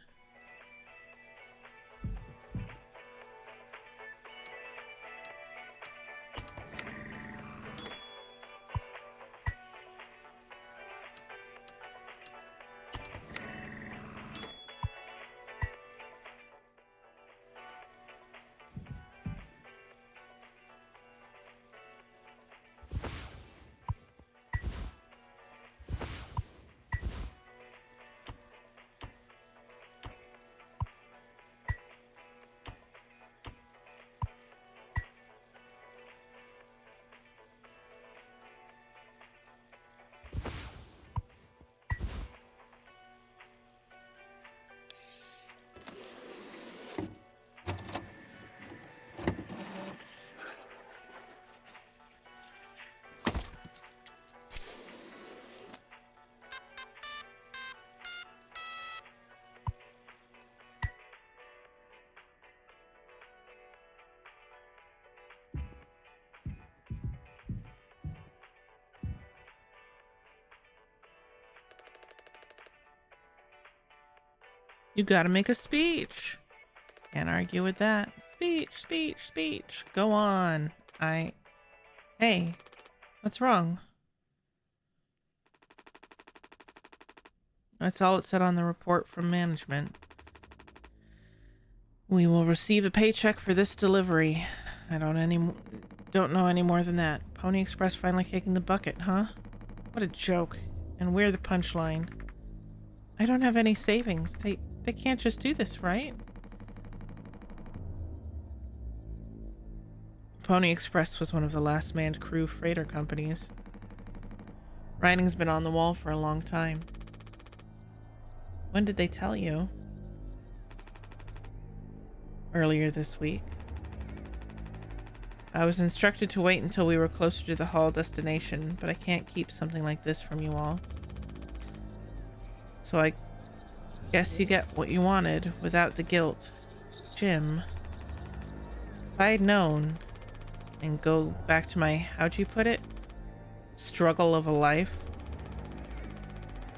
You gotta make a speech. Can't argue with that. Speech, speech, speech. Go on. Hey, what's wrong? That's all it said on the report from management. We will receive a paycheck for this delivery. I don't know any more than that. Pony Express finally kicking the bucket, huh? What a joke. And we're the punchline. I don't have any savings. They can't just do this, right? Pony Express was one of the last manned crew freighter companies. Writing's been on the wall for a long time. When did they tell you? Earlier this week. I was instructed to wait until we were closer to the Hall destination, but I can't keep something like this from you all. So I guess you get what you wanted, without the guilt. Jim. If I had known, and go back to my, how'd you put it? Struggle of a life.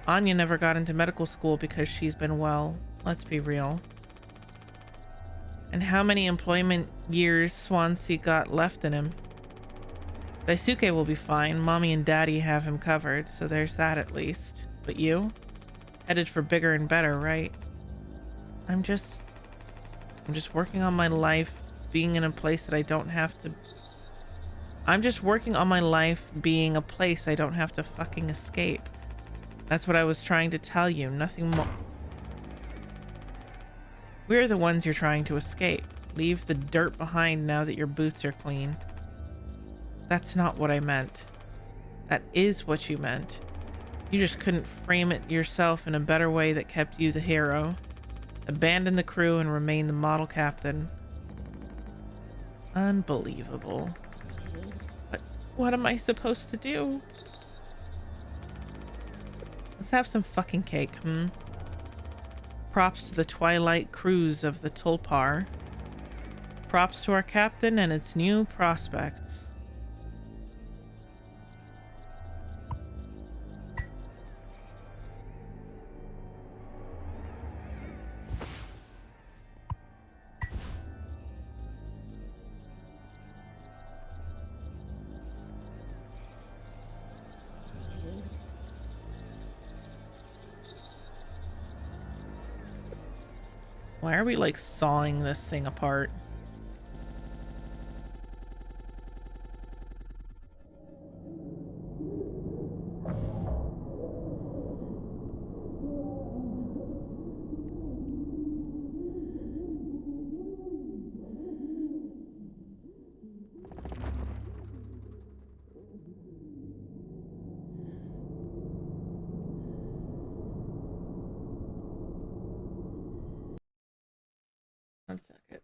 Anya never got into medical school because she's been well. Let's be real. And how many employment years Swansea got left in him? Daisuke will be fine. Mommy and Daddy have him covered, so there's that at least. But you? Headed for bigger and better, right? I'm just working on my life being in a place that I don't have to... I'm just working on my life being a place I don't have to fucking escape. That's what I was trying to tell you, nothing more. We're the ones you're trying to escape. Leave the dirt behind now that your boots are clean. That's not what I meant. That is what you meant. You just couldn't frame it yourself in a better way that kept you the hero. Abandon the crew and remain the model captain. Unbelievable. But what am I supposed to do? Let's have some fucking cake, Props to the twilight cruise of the Tulpar. Props to our captain and its new prospects. Why are we like sawing this thing apart? One second.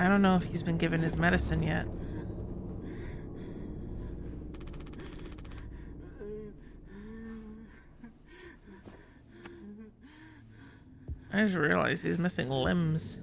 I don't know if he's been given his medicine yet. I just realized he's missing limbs.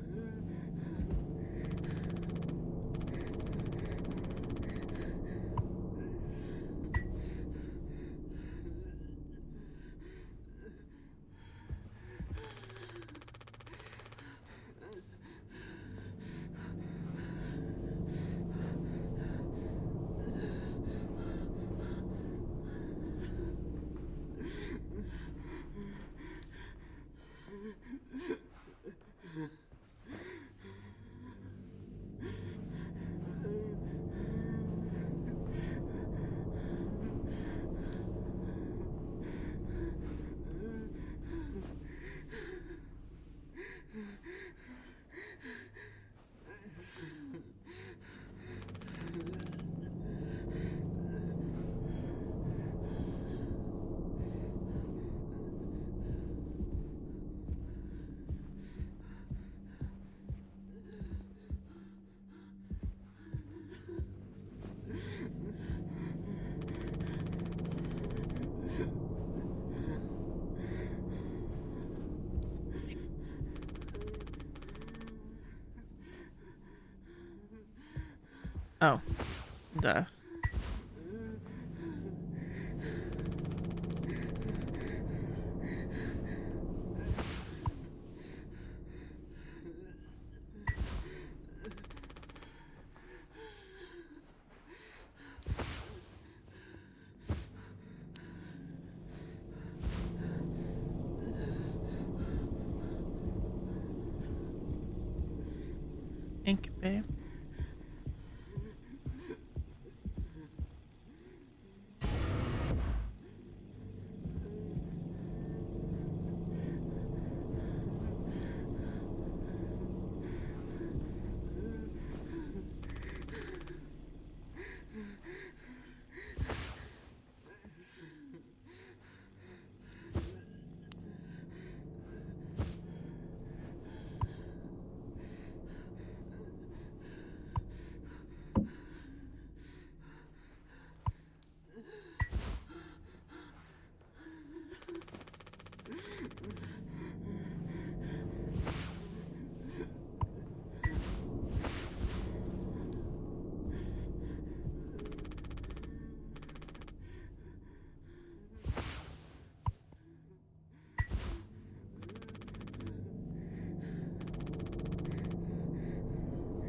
Oh, duh. Thank you, babe.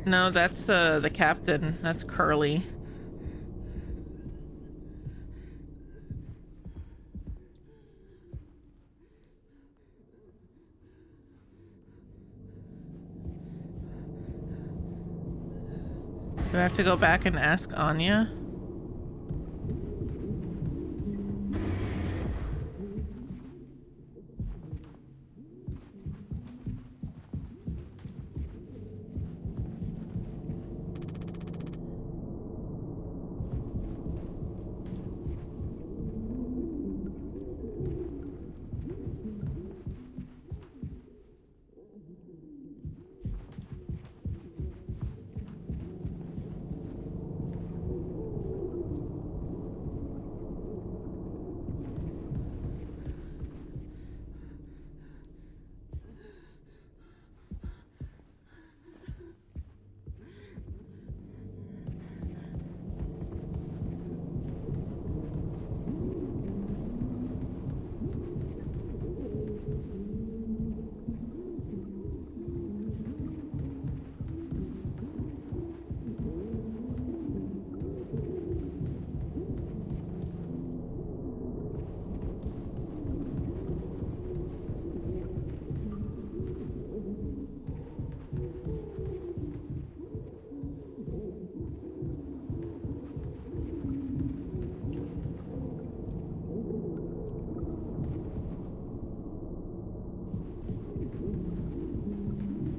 No, that's the captain. That's Curly. Do I have to go back and ask Anya?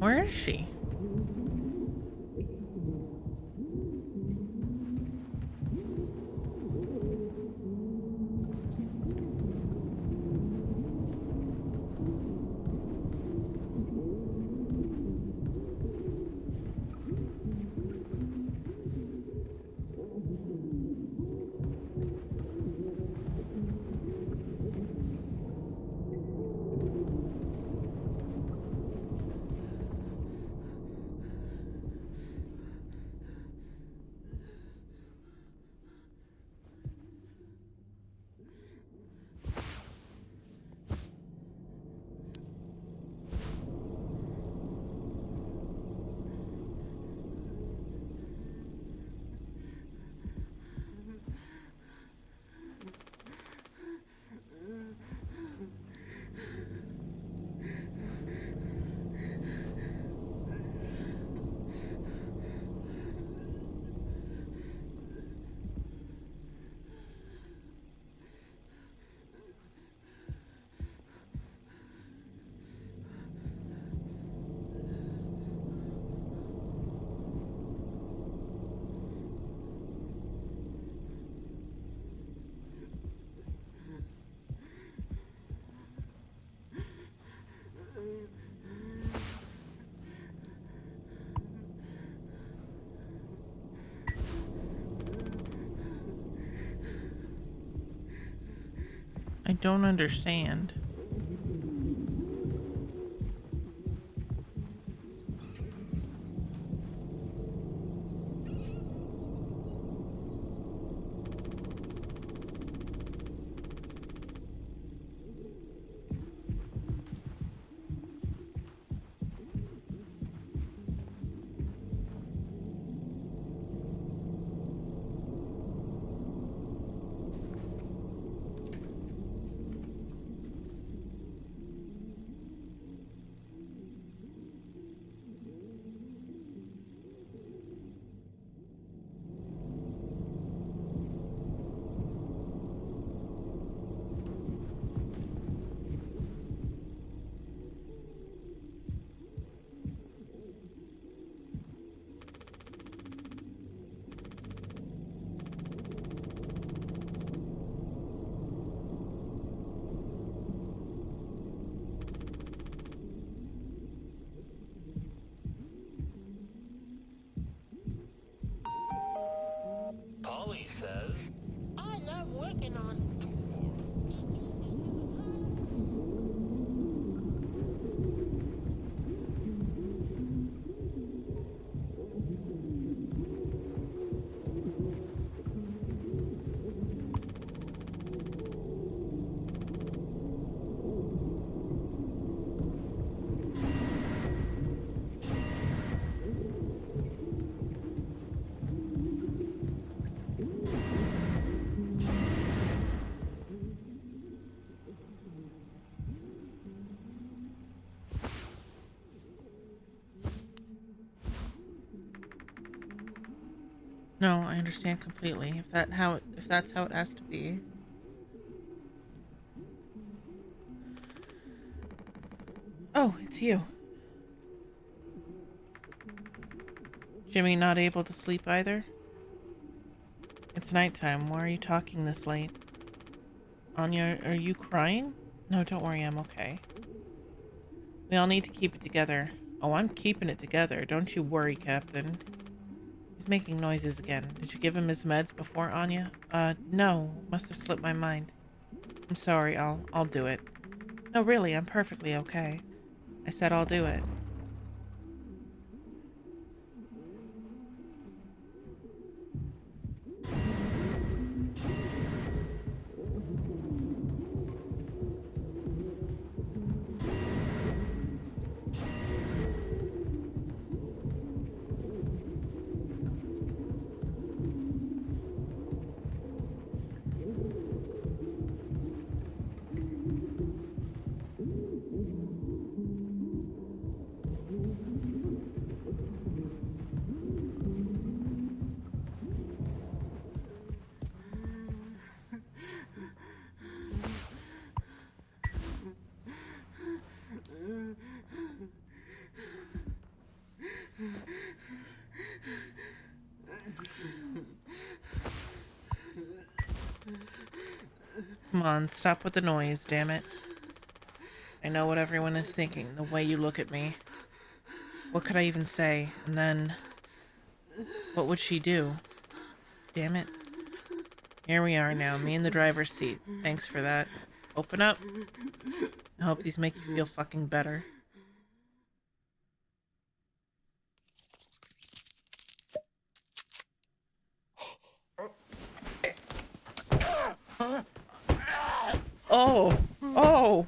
Where is she? I don't understand. Polly says, I love working on... No, I understand completely. If that's how it has to be. Oh, it's you. Jimmy not able to sleep either? It's nighttime. Why are you talking this late? Anya, are you crying? No, don't worry, I'm okay. We all need to keep it together. Oh, I'm keeping it together. Don't you worry, Captain. He's making noises again. Did you give him his meds before, Anya? No. Must have slipped my mind. I'm sorry, I'll do it. No, really, I'm perfectly okay. I said I'll do it. Come on, stop with the noise, damn it. I know what everyone is thinking, the way you look at me. What could I even say? And then... what would she do? Damn it. Here we are now, me in the driver's seat. Thanks for that. Open up. I hope these make you feel fucking better. Oh! Oh!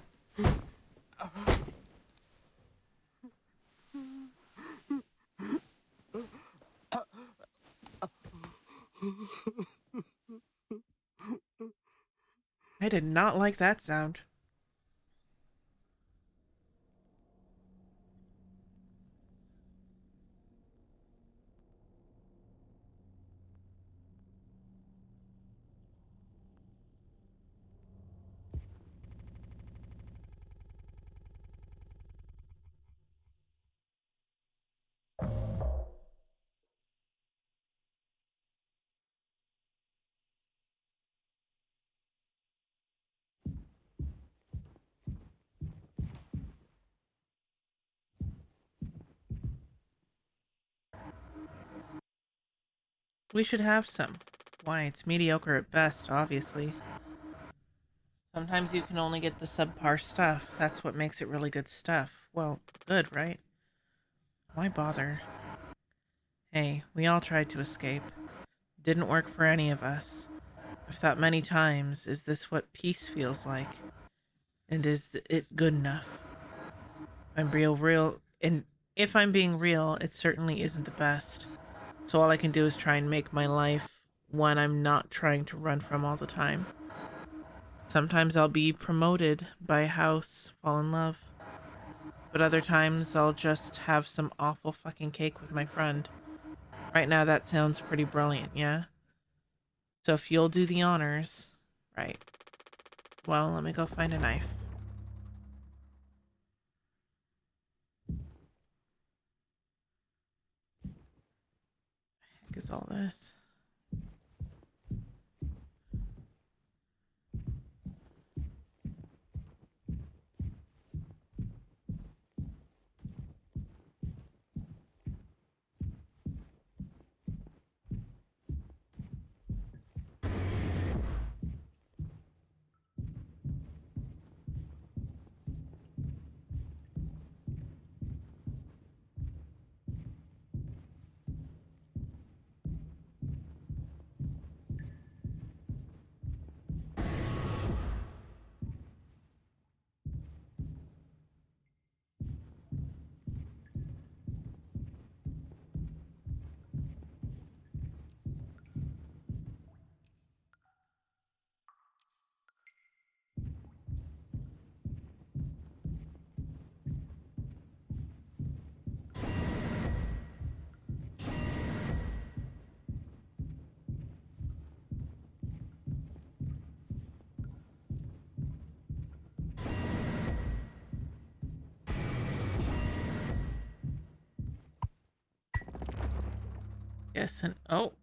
I did not like that sound. We should have some. Why, it's mediocre at best, obviously. Sometimes you can only get the subpar stuff. That's what makes it really good stuff. Well, good, right? Why bother? Hey, we all tried to escape. Didn't work for any of us. I've thought many times, is this what peace feels like? And is it good enough? I'm real, and if I'm being real, it certainly isn't the best. So all I can do is try and make my life one I'm not trying to run from all the time. Sometimes I'll be promoted, buy a house, fall in love. But other times I'll just have some awful fucking cake with my friend. Right now that sounds pretty brilliant, yeah? So if you'll do the honors... Right. Well, let me go find a knife. What the heck is all this? Yes, and... Oh!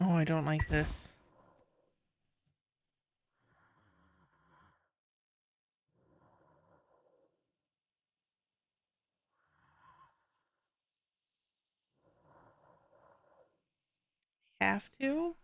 Oh, I don't like this. Have to?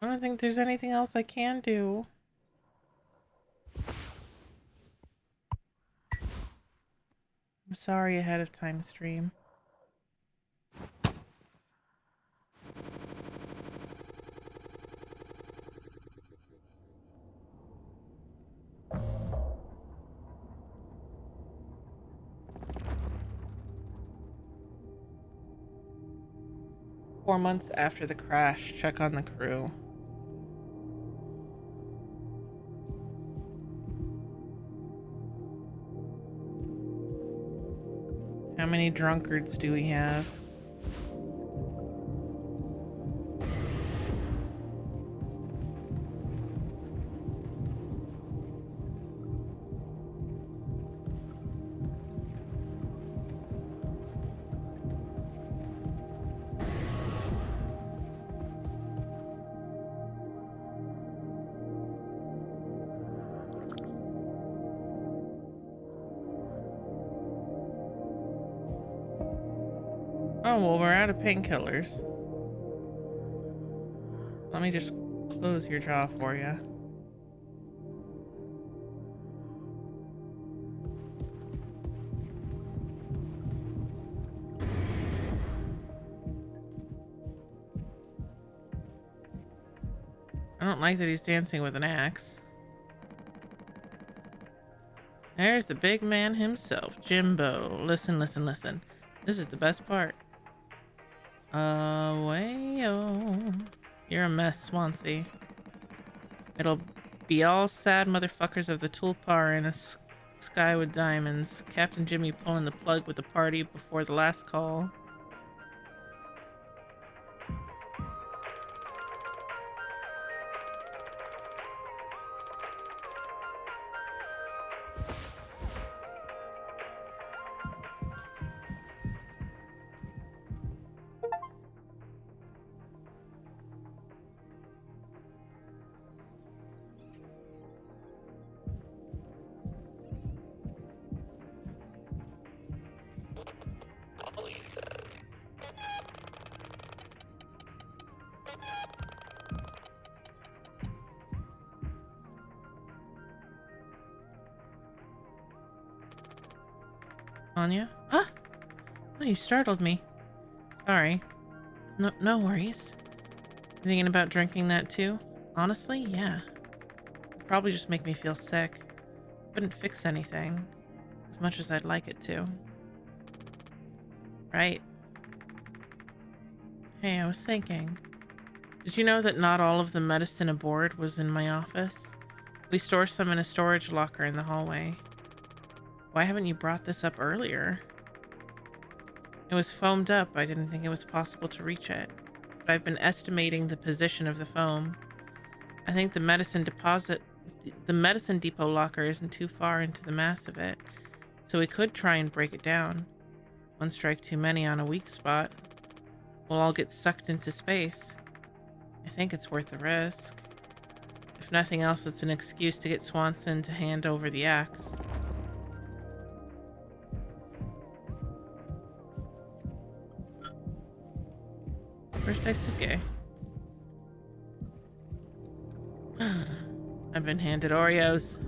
I don't think there's anything else I can do. I'm sorry ahead of time, stream. 4 months after the crash, check on the crew. How many drunkards do we have? Oh, well, we're out of painkillers. Let me just close your jaw for you. don't like that he's dancing with an axe. There's the big man himself, Jimbo. Listen, listen, listen. This is the best part. Way-oh. You're a mess, Swansea. It'll be all sad motherfuckers of the Tulpar in a sky with diamonds. Captain Jimmy pulling the plug with the party before the last call. Anya? Ah! Oh, you startled me. Sorry. No worries. You thinking about drinking that too? Honestly, yeah. It'd probably just make me feel sick. Wouldn't fix anything. As much as I'd like it to. Right. Hey, I was thinking. Did you know that not all of the medicine aboard was in my office? We store some in a storage locker in the hallway. Why haven't you brought this up earlier? It was foamed up. I didn't think it was possible to reach it. But I've been estimating the position of the foam. I think the medicine depot locker isn't too far into the mass of it, so we could try and break it down. One strike too many on a weak spot. We'll all get sucked into space. I think it's worth the risk. If nothing else, it's an excuse to get Swanson to hand over the axe. Where's Daisuke? I've been handed Oreos.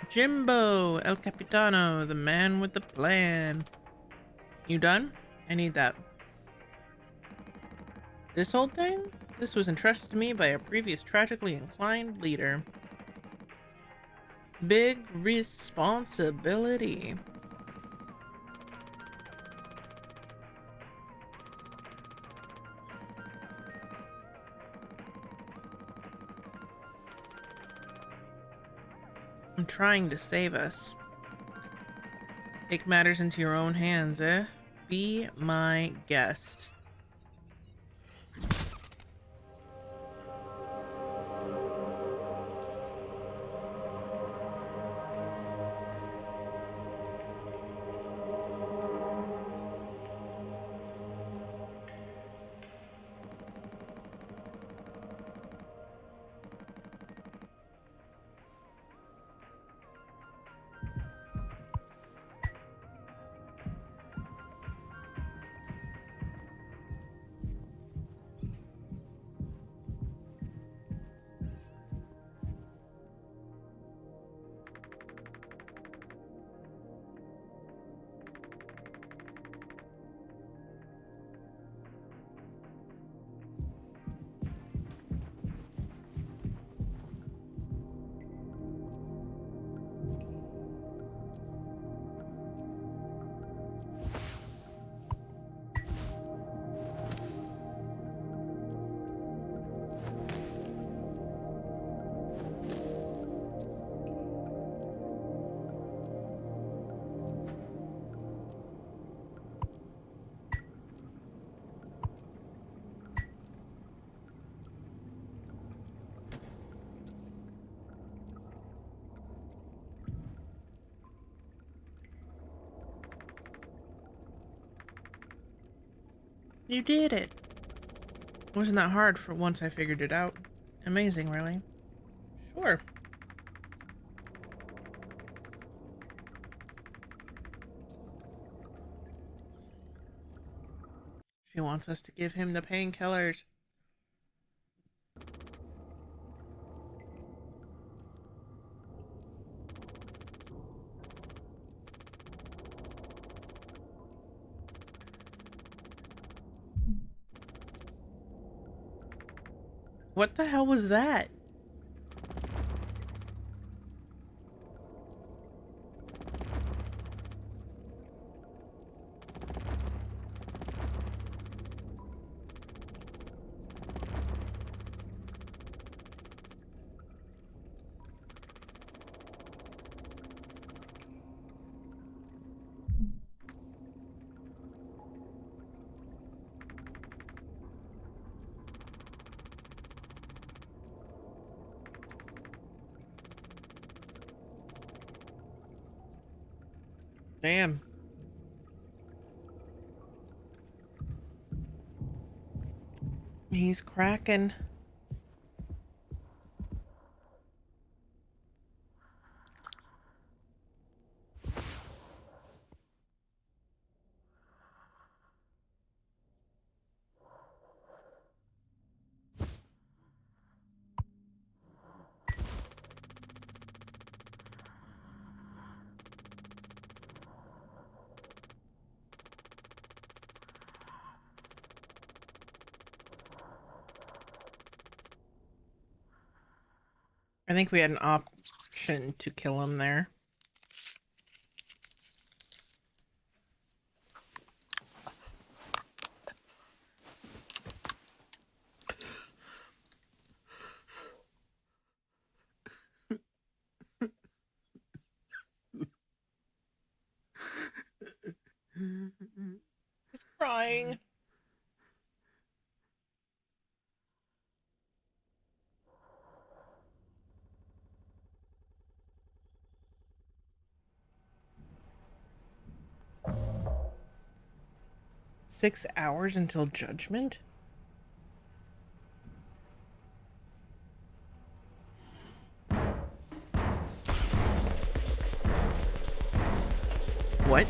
Jimbo, El Capitano, the man with the plan. You done? I need that. This old thing? This was entrusted to me by a previous tragically inclined leader. Big responsibility. I'm trying to save us. Take matters into your own hands, eh? Be my guest. You did it. Wasn't that hard for once I figured it out. Amazing, really. Sure. She wants us to give him the painkillers. What the hell was that? Damn. He's cracking. I think we had an option to kill him there. He's crying. Six hours until judgment? What?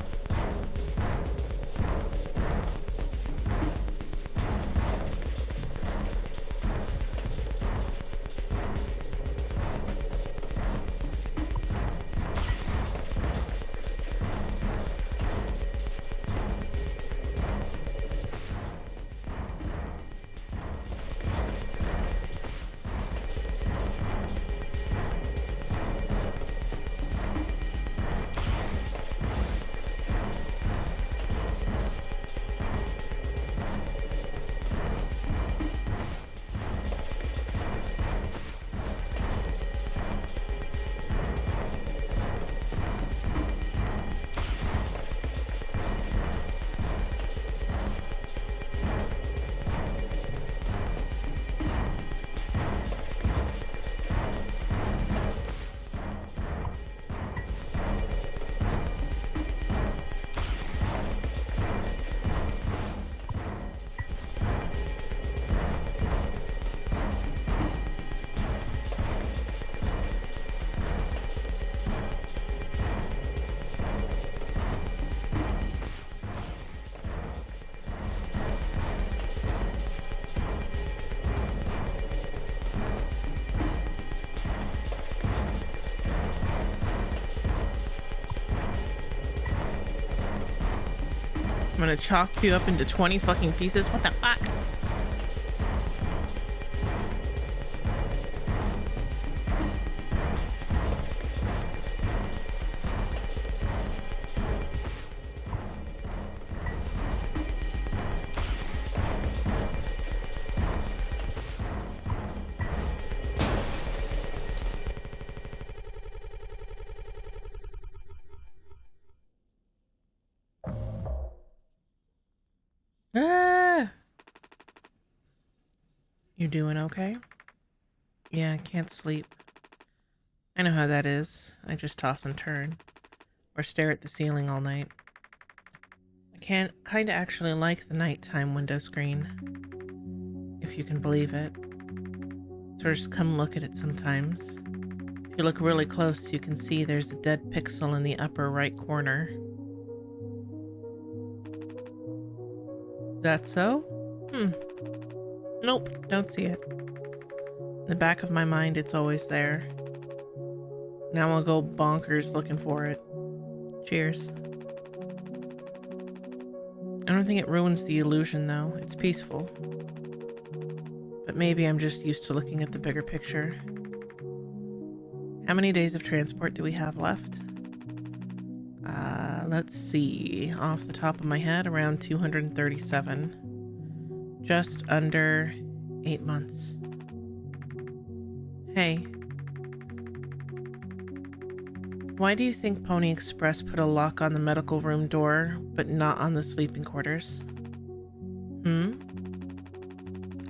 I'm gonna chop you up into 20 fucking pieces. What the fuck? Ah! You doing okay? Yeah, I can't sleep. I know how that is. I just toss and turn. Or stare at the ceiling all night. I kind of actually like the nighttime window screen, if you can believe it. So just come look at it sometimes. If you look really close, you can see there's a dead pixel in the upper right corner. Is that so? Nope, don't see it. In the back of my mind, it's always there. Now I'll go bonkers looking for it. Cheers. I don't think it ruins the illusion, though. It's peaceful. But maybe I'm just used to looking at the bigger picture. How many days of transport do we have left? Let's see. Off the top of my head, around 237. Just under 8 months. Hey. Why do you think Pony Express put a lock on the medical room door, but not on the sleeping quarters?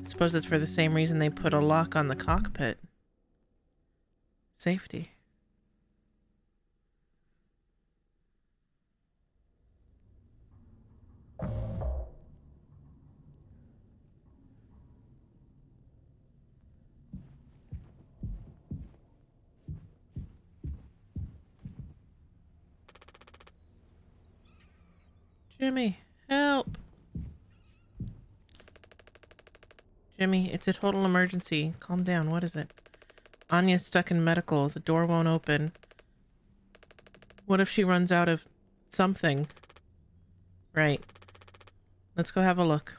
Suppose it's for the same reason they put a lock on the cockpit. Safety. Jimmy, help! Jimmy, it's a total emergency. Calm down, what is it? Anya's stuck in medical. The door won't open. What if she runs out of something? Right. Let's go have a look.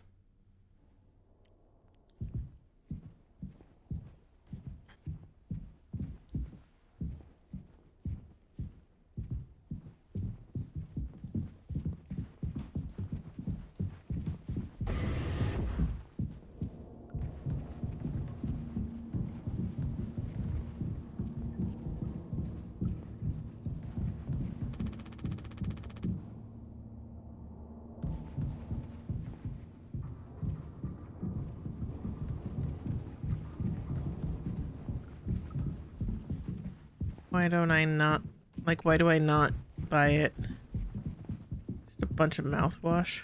Why don't I not... Like, why do I not buy it? Just a bunch of mouthwash.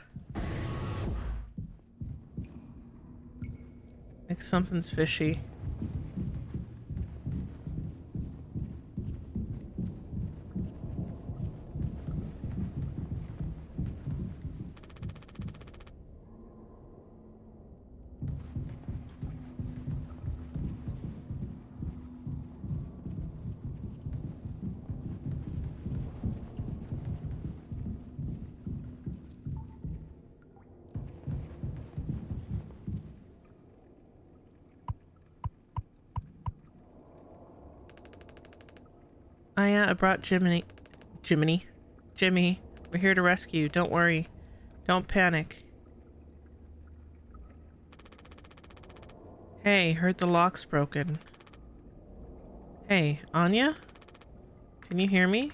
Like, something's fishy. I brought Jimmy. Jimmy, we're here to rescue you. Don't worry. Don't panic. Hey, heard the lock's broken. Hey, Anya? Can you hear me?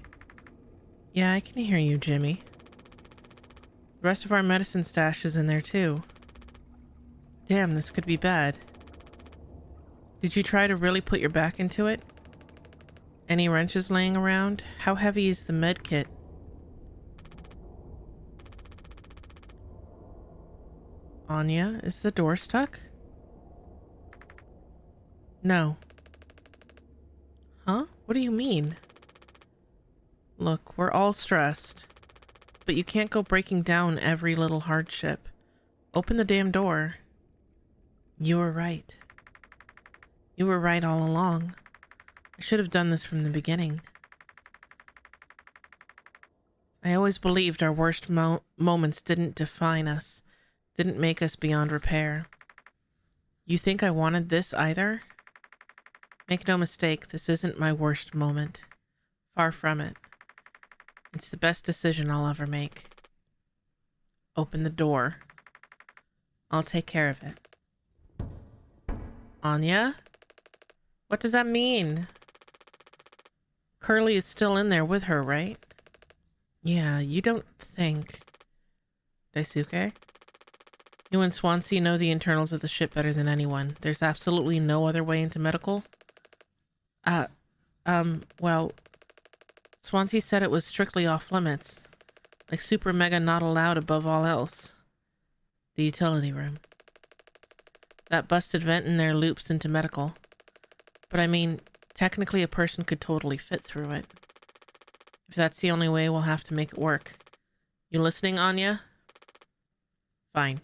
Yeah, I can hear you, Jimmy. The rest of our medicine stash is in there, too. Damn, this could be bad. Did you try to really put your back into it? Any wrenches laying around? How heavy is the med kit? Anya, is the door stuck? No. Huh? What do you mean? Look, we're all stressed. But you can't go breaking down every little hardship. Open the damn door. You were right. You were right all along. I should have done this from the beginning. I always believed our worst moments didn't define us, didn't make us beyond repair. You think I wanted this either? Make no mistake, this isn't my worst moment. Far from it. It's the best decision I'll ever make. Open the door. I'll take care of it. Anya? What does that mean? Curly is still in there with her, right? Yeah, you don't think... Daisuke? You and Swansea know the internals of the ship better than anyone. There's absolutely no other way into medical? Well... Swansea said it was strictly off limits. Like super mega not allowed above all else. The utility room. That busted vent in there loops into medical. But I mean, technically a person could totally fit through it. If that's the only way, we'll have to make it work. You listening, Anya? Fine.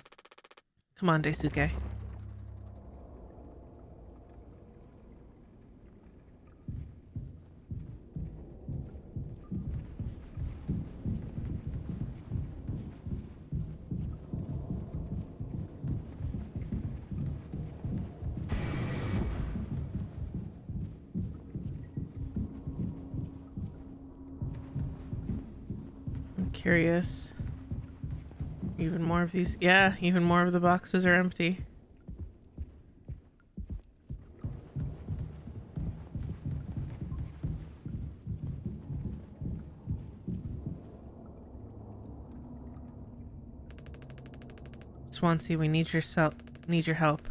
Come on, Daisuke. I'm curious. Even more of these. Yeah, even more of the boxes are empty. Swansea, we need your help.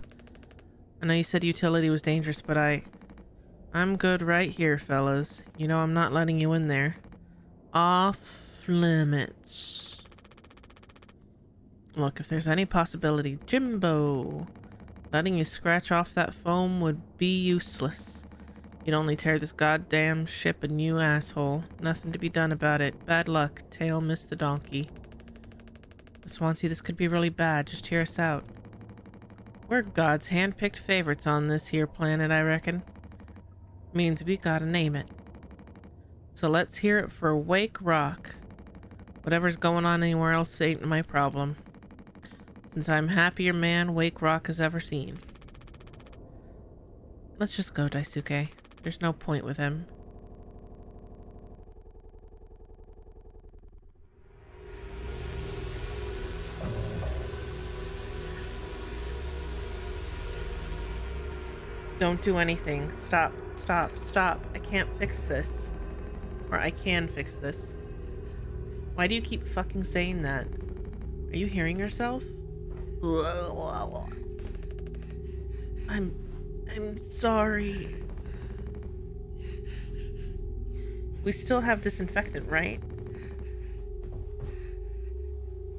I know you said utility was dangerous, but I'm good right here, fellas. You know I'm not letting you in there. Off limits. Look, if there's any possibility, Jimbo, letting you scratch off that foam would be useless. You'd only tear this goddamn ship a new asshole. Nothing to be done about it. Bad luck. Tail missed the donkey. Swansea, this could be really bad. Just hear us out. We're God's hand-picked favorites on this here planet, I reckon. Means we gotta name it. So let's hear it for Wake Rock. Whatever's going on anywhere else ain't my problem. Since I'm happier man Wake Rock has ever seen. Let's just go, Daisuke. There's no point with him. Don't do anything. Stop, stop, stop. I can't fix this. Or I can fix this. Why do you keep fucking saying that? Are you hearing yourself? I'm sorry. We still have disinfectant, right?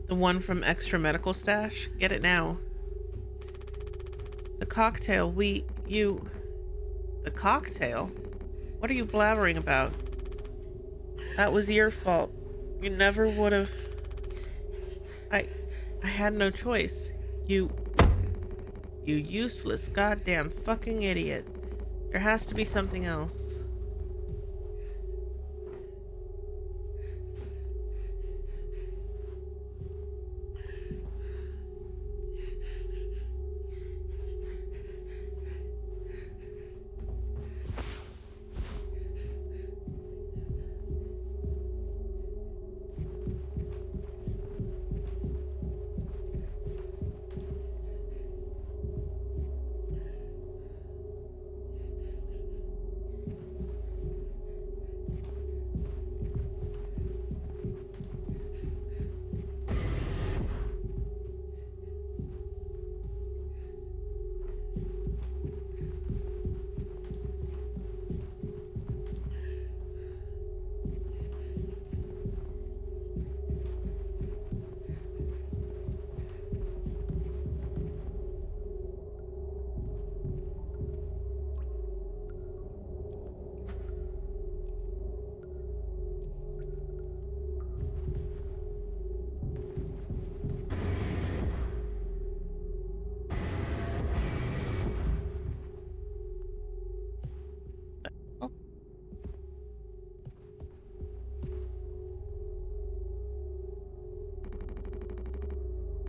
The one from Extra Medical Stash? Get it now. The cocktail, The cocktail? What are you blabbering about? That was your fault. You never would've... I had no choice. You useless goddamn fucking idiot. There has to be something else.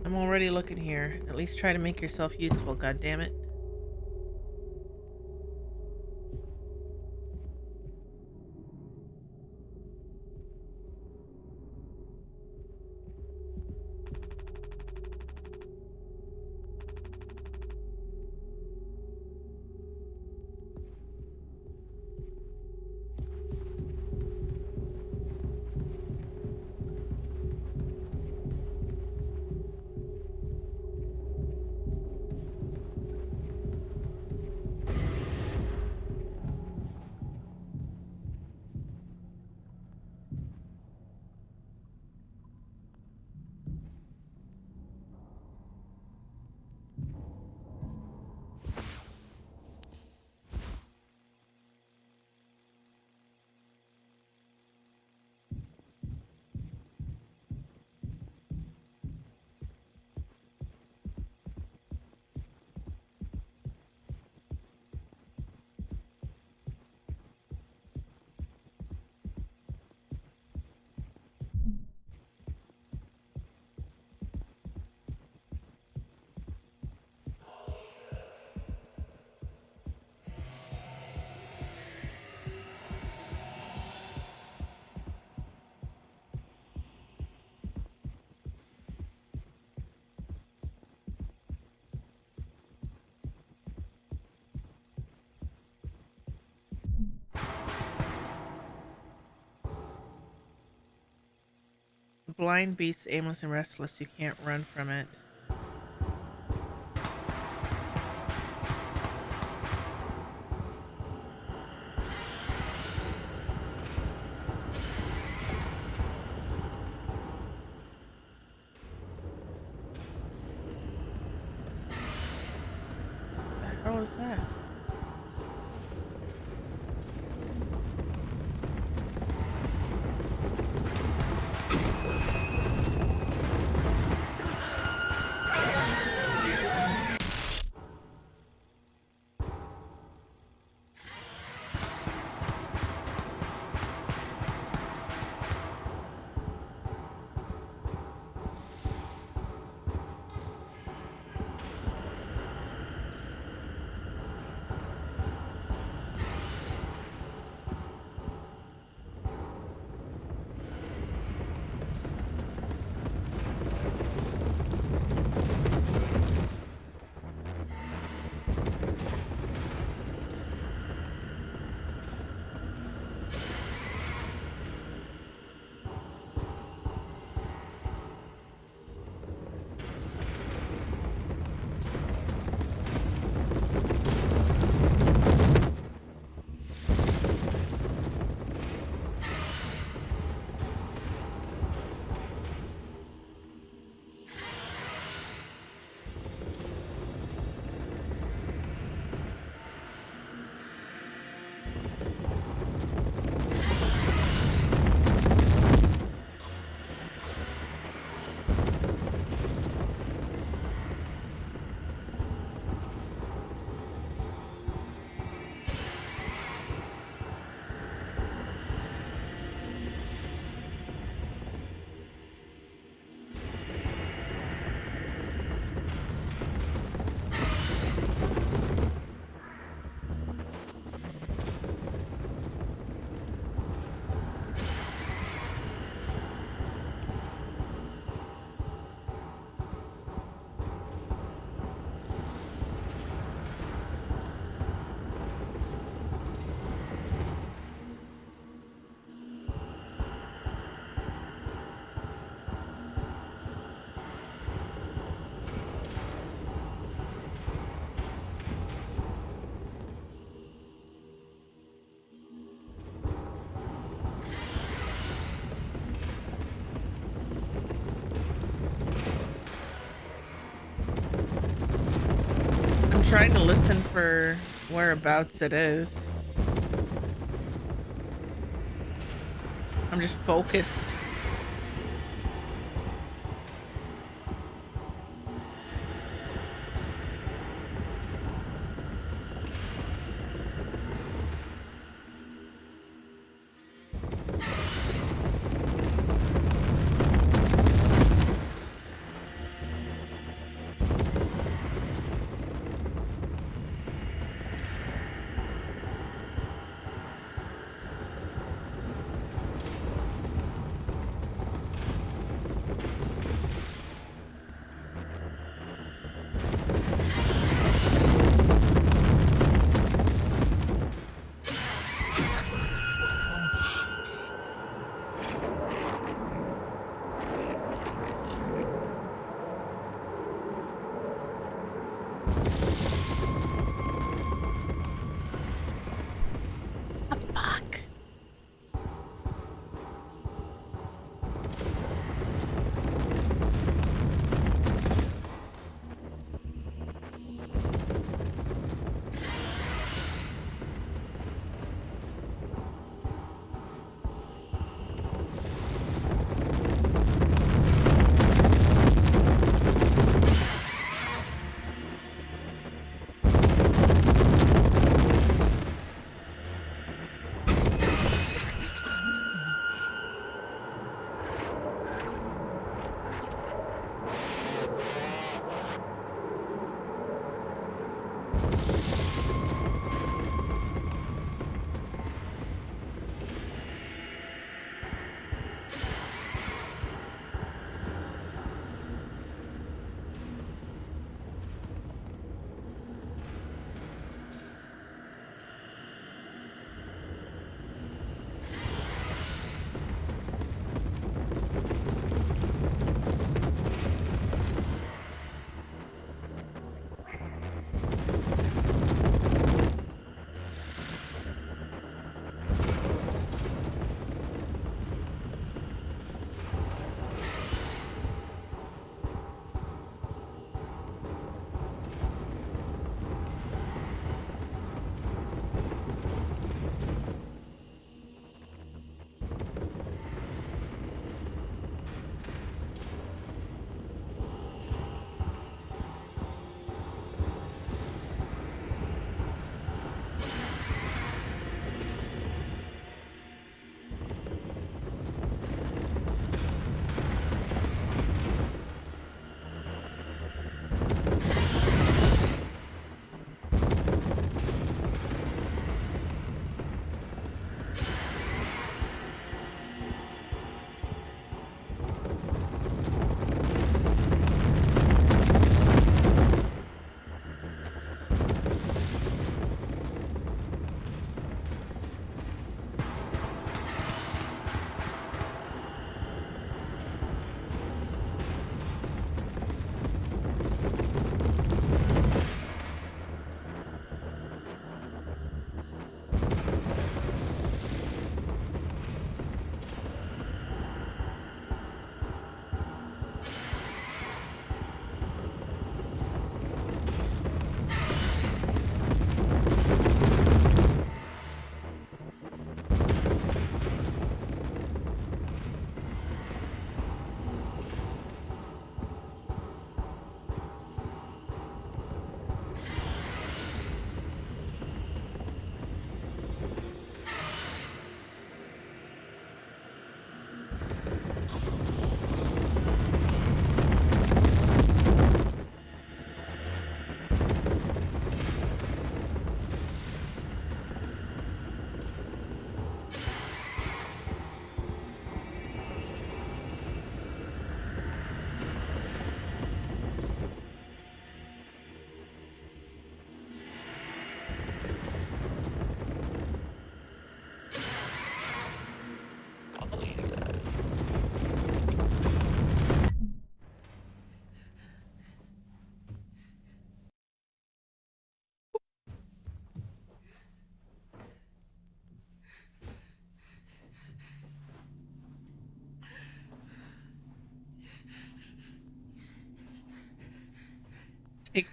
I'm already looking here. At least try to make yourself useful, goddammit. blind beast, aimless and restless. You can't run from it. What the hell is that? Trying to listen for whereabouts it is. I'm just focused.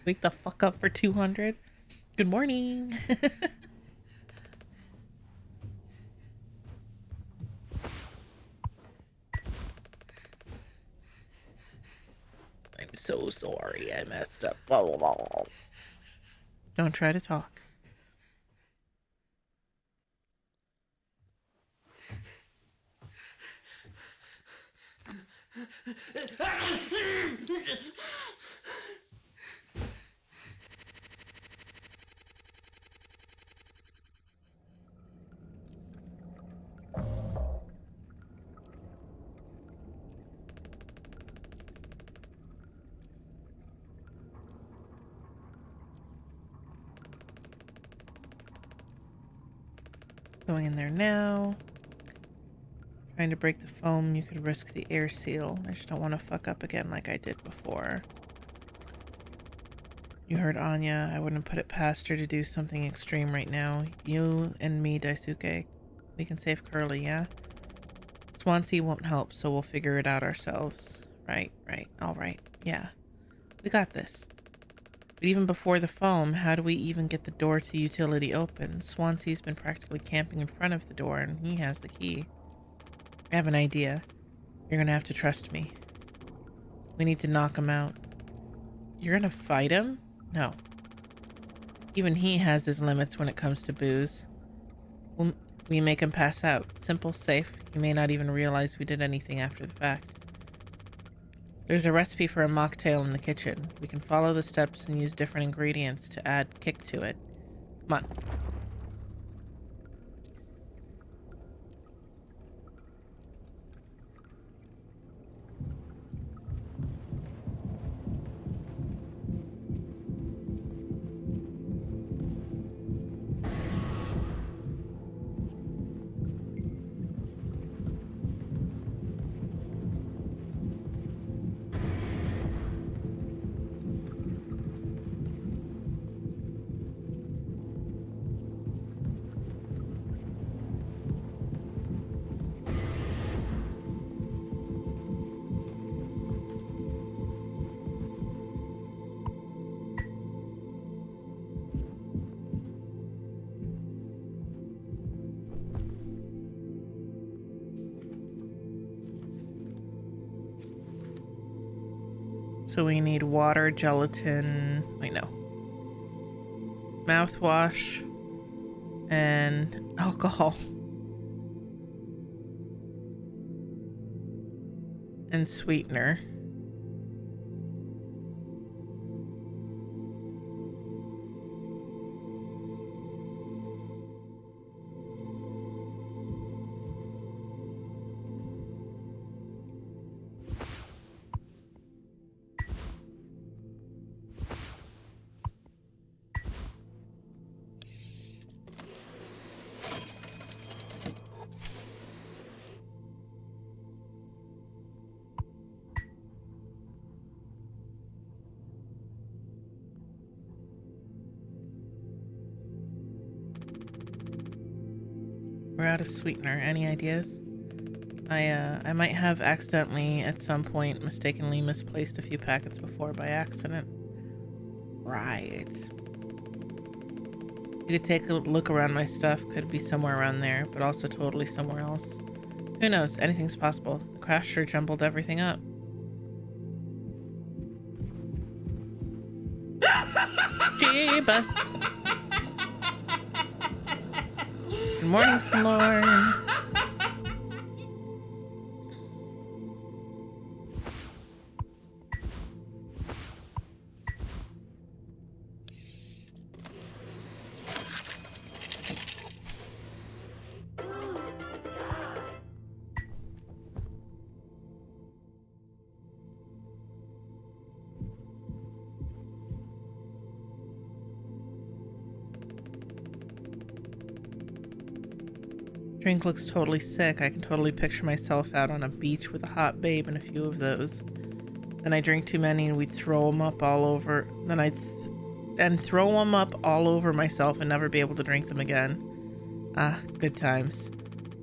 Wake the fuck up for 200. Good morning. I'm so sorry I messed up. Don't try to talk. Going in there now. Trying to break the foam, you could risk the air seal. I just don't want to fuck up again like I did before. You heard Anya. I wouldn't put it past her to do something extreme right now. You and me, Daisuke. We can save Curly, yeah? Swansea won't help, so we'll figure it out ourselves. Right. Alright. Yeah. We got this. But even before the foam, how do we even get the door to the utility open? Swansea's been practically camping in front of the door, and he has the key. I have an idea. You're gonna have to trust me. We need to knock him out. You're gonna fight him? No. Even he has his limits when it comes to booze. We make him pass out. Simple, safe. He may not even realize we did anything after the fact. There's a recipe for a mocktail in the kitchen. We can follow the steps and use different ingredients to add kick to it. Come on. So we need water, gelatin, wait no, mouthwash, and alcohol. And sweetener. We're out of sweetener. Any ideas? I might have accidentally, at some point, mistakenly misplaced a few packets before by accident. Right. You could take a look around my stuff. Could be somewhere around there, but also totally somewhere else. Who knows? Anything's possible. The crash sure jumbled everything up. Jeebus. Good morning, Simorn. Drink looks totally sick. I can totally picture myself out on a beach with a hot babe and a few of those. Then I drink too many and we'd throw them up all over. Then I'd throw them up all over myself and never be able to drink them again. Ah, good times.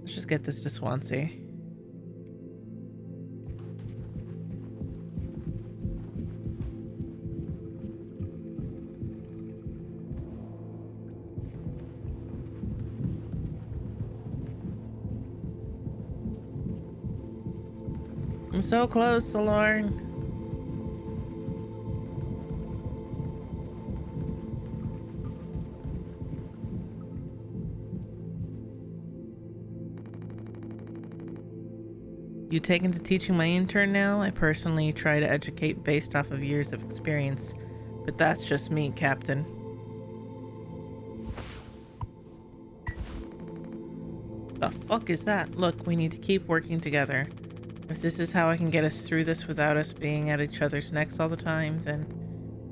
Let's just get this to Swansea. I'm so close, Lorne. You taken to teaching my intern now? I personally try to educate based off of years of experience, but that's just me, Captain. The fuck is that? Look, we need to keep working together. If this is how I can get us through this without us being at each other's necks all the time, then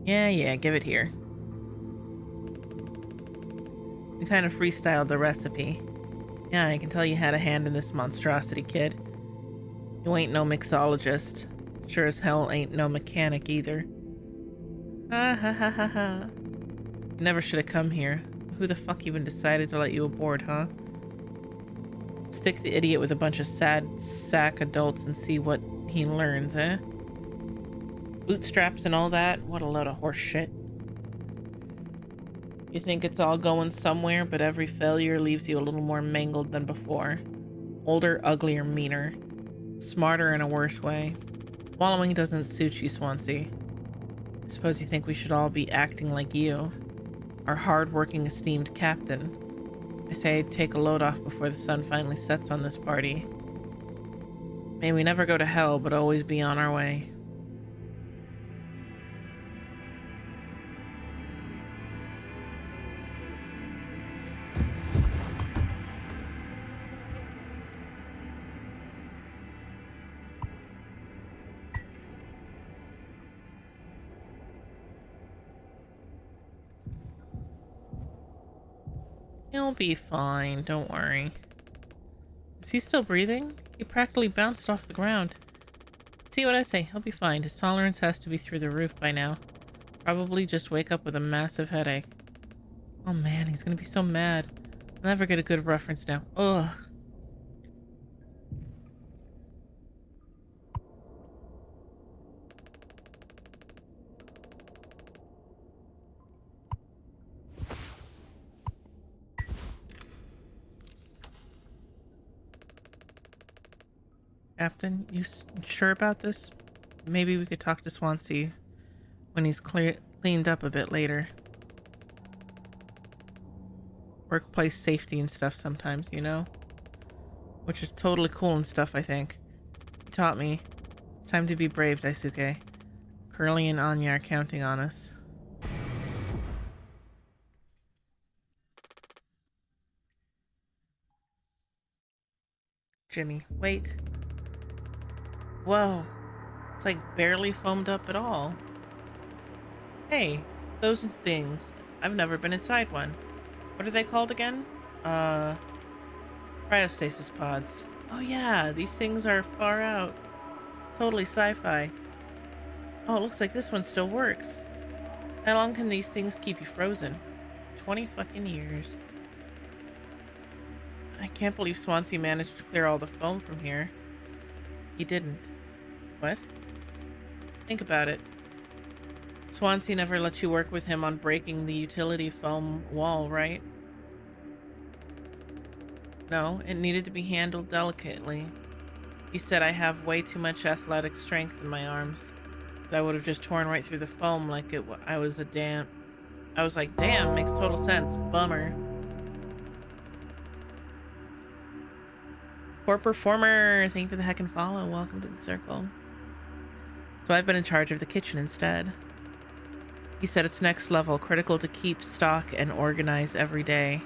yeah, give it here. We kind of freestyled the recipe. Yeah, I can tell you had a hand in this monstrosity, kid. You ain't no mixologist. Sure as hell ain't no mechanic either. Ha ha ha ha ha. You never should have come here. Who the fuck even decided to let you aboard, huh? Stick the idiot with a bunch of sad sack adults and see what he learns, eh? Bootstraps and all that? What a load of horse shit. You think it's all going somewhere, but every failure leaves you a little more mangled than before. Older, uglier, meaner. Smarter in a worse way. Wallowing doesn't suit you, Swansea. I suppose you think we should all be acting like you. Our hard-working, esteemed captain. I say take a load off before the sun finally sets on this party. May we never go to hell, but always be on our way. He'll be fine, don't worry. Is he still breathing? He practically bounced off the ground. See what I say, he'll be fine. His tolerance has to be through the roof by now. Probably just wake up with a massive headache. Oh man, he's gonna be so mad. I'll never get a good reference now. Ugh. Captain, you sure about this? Maybe we could talk to Swansea when he's cleaned up a bit later. Workplace safety and stuff sometimes, you know? Which is totally cool and stuff, I think. He taught me. It's time to be brave, Daisuke. Curly and Anya are counting on us. Jimmy, wait. Whoa. It's like barely foamed up at all. Hey, those things. I've never been inside one. What are they called again? Cryostasis pods. Oh yeah, these things are far out. Totally sci-fi. Oh, it looks like this one still works. How long can these things keep you frozen? 20 fucking years. I can't believe Swansea managed to clear all the foam from here. He didn't. What? Think about it. Swansea never let you work with him on breaking the utility foam wall, right? No, it needed to be handled delicately. He said I have way too much athletic strength in my arms. That I would have just torn right through the foam like I was like, damn, makes total sense. Bummer. Poor performer, thank you for the heck and follow. Welcome to the circle. So I've been in charge of the kitchen instead. He said it's next level, critical to keep stock and organize every day.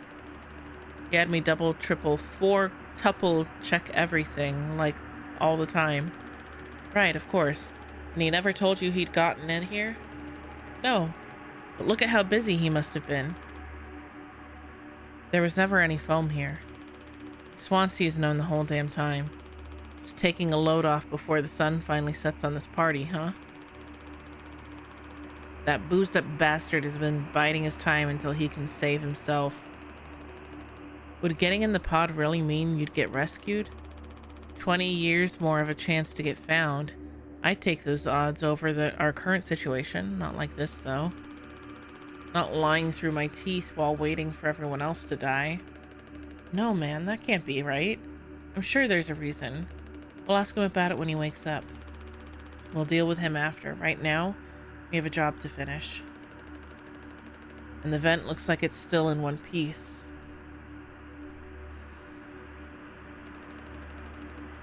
He had me double, triple, tuple check everything, like all the time. Right, of course. And he never told you he'd gotten in here? No. But look at how busy he must have been. There was never any foam here. Swansea's known the whole damn time. Just taking a load off before the sun finally sets on this party, huh? That boozed up bastard has been biding his time until he can save himself. Would getting in the pod really mean you'd get rescued? 20 years more of a chance to get found. I'd take those odds over our current situation. Not like this, though. Not lying through my teeth while waiting for everyone else to die. No, man, that can't be right. I'm sure there's a reason. We'll ask him about it when he wakes up. We'll deal with him after. Right now, we have a job to finish. And the vent looks like it's still in one piece.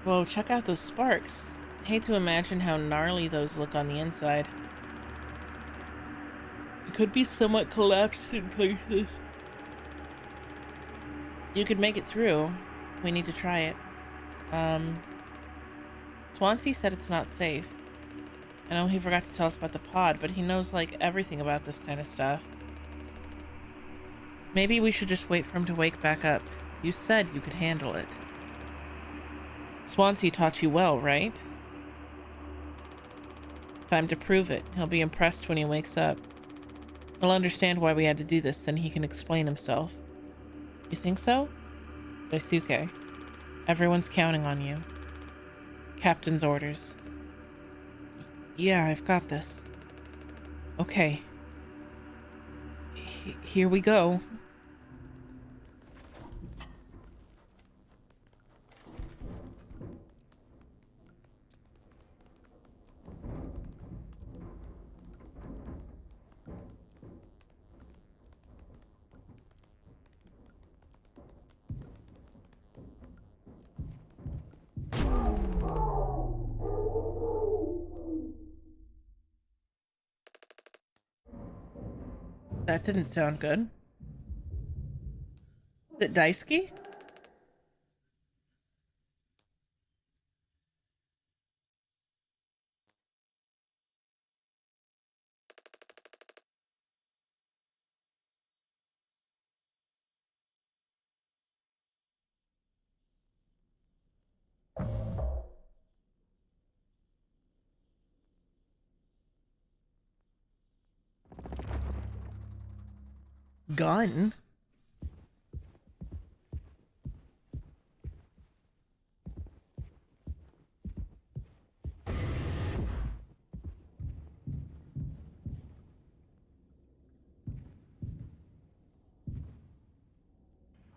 Whoa, check out those sparks. I hate to imagine how gnarly those look on the inside. It could be somewhat collapsed in places. You could make it through. We need to try it. Swansea said it's not safe. I know he forgot to tell us about the pod, but he knows, like, everything about this kind of stuff. Maybe we should just wait for him to wake back up. You said you could handle it. Swansea taught you well, right? Time to prove it. He'll be impressed when he wakes up. He'll understand why we had to do this, then he can explain himself. You think so? Daisuke, everyone's counting on you. Captain's orders. Yeah, I've got this. Okay. Here we go. That didn't sound good. Is it Daisuke? Gun?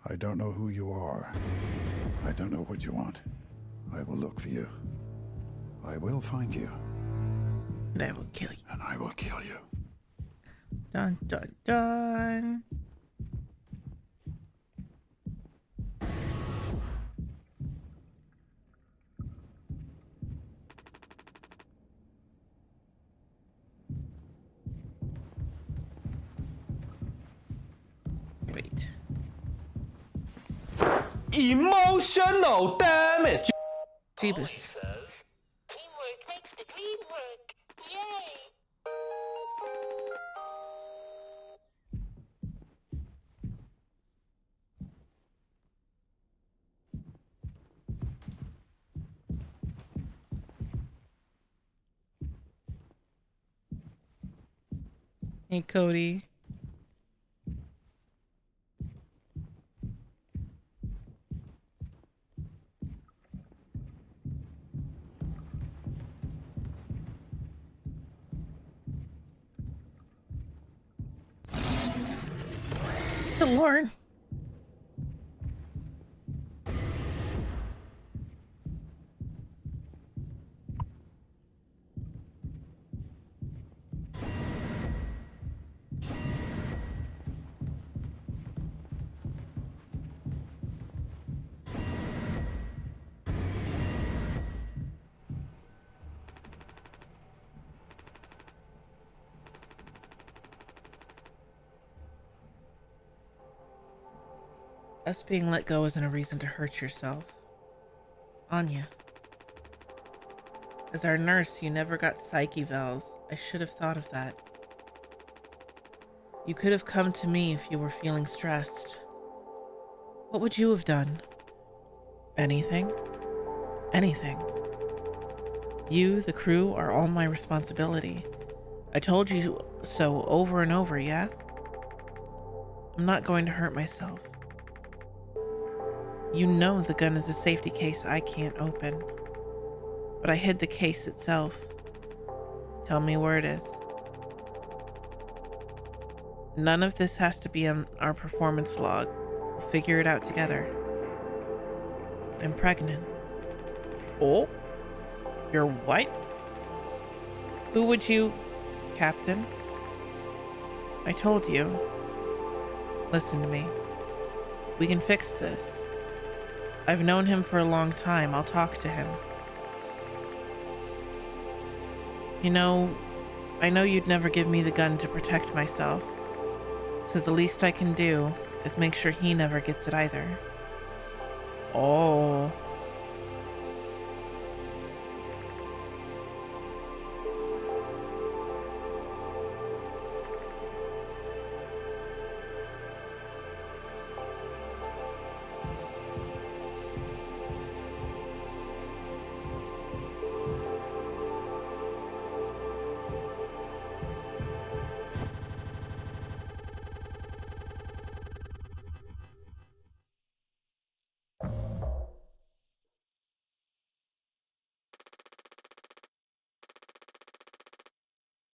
I don't know who you are. I don't know what you want. I will look for you. I will find you. And I will kill you. And I will kill you. Dun dun dun. Wait. Emotional damage. Jeebus. Says, teamwork makes the dream work. Yay! Hey, Cody. The Lord. Us being let go isn't a reason to hurt yourself. Anya. As our nurse, you never got psych evals. I should have thought of that. You could have come to me if you were feeling stressed. What would you have done? Anything? Anything. You, the crew, are all my responsibility. I told you so over and over, yeah? I'm not going to hurt myself. You know the gun is a safety case I can't open. But I hid the case itself. Tell me where it is. None of this has to be on our performance log. We'll figure it out together. I'm pregnant. Oh? Your what? Who would you... Captain? I told you. Listen to me. We can fix this. I've known him for a long time. I'll talk to him. You know, I know you'd never give me the gun to protect myself. So the least I can do is make sure he never gets it either. Oh.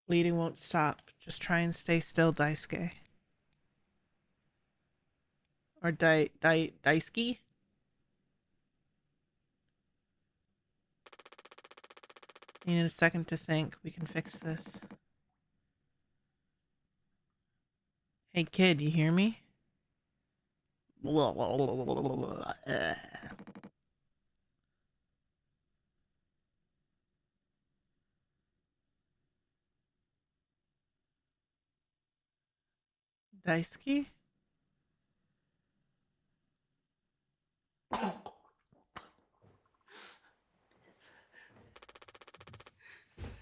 Bleeding won't stop. Just try and stay still, Daisuke. Or Daisuke? You need a second to think. We can fix this. Hey kid, you hear me? Daisuke?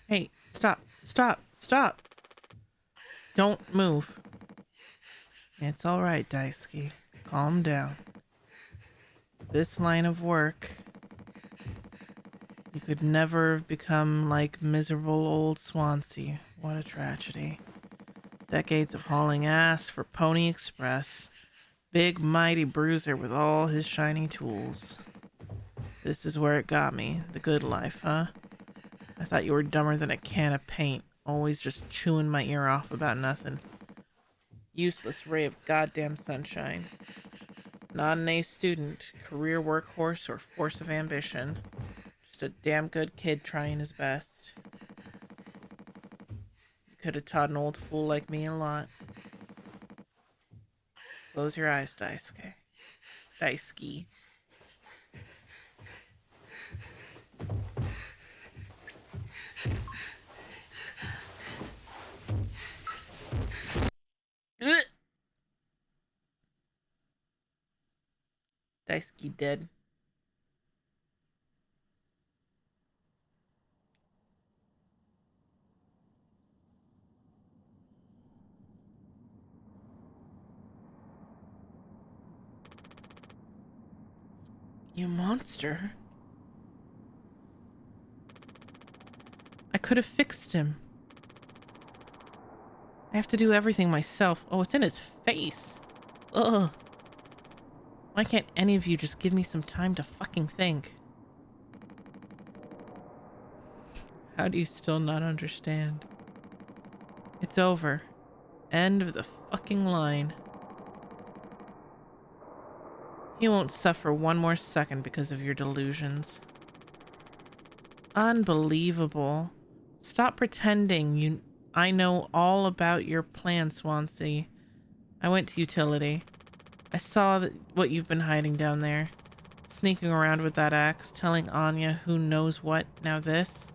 Hey, stop, stop, stop! Don't move. It's alright, Daisuke. Calm down. This line of work, you could never have become like miserable old Swansea. What a tragedy. Decades of hauling ass for Pony Express. Big mighty bruiser with all his shiny tools. This is where it got me. The good life, huh? I thought you were dumber than a can of paint. Always just chewing my ear off about nothing. Useless ray of goddamn sunshine. Not an A student, career workhorse, or force of ambition. Just a damn good kid trying his best. You could have taught an old fool like me a lot. Close your eyes, Daisuke. Daisuke. Ugh! Daisuke dead. You monster. I could have fixed him. I have to do everything myself. Oh, it's in his face. Ugh. Why can't any of you just give me some time to fucking think? How do you still not understand? It's over. End of the fucking line. He won't suffer one more second because of your delusions. Unbelievable. Stop pretending I know all about your plan, Swansea. I went to utility. I saw what you've been hiding down there. Sneaking around with that axe, telling Anya who knows what. Now this?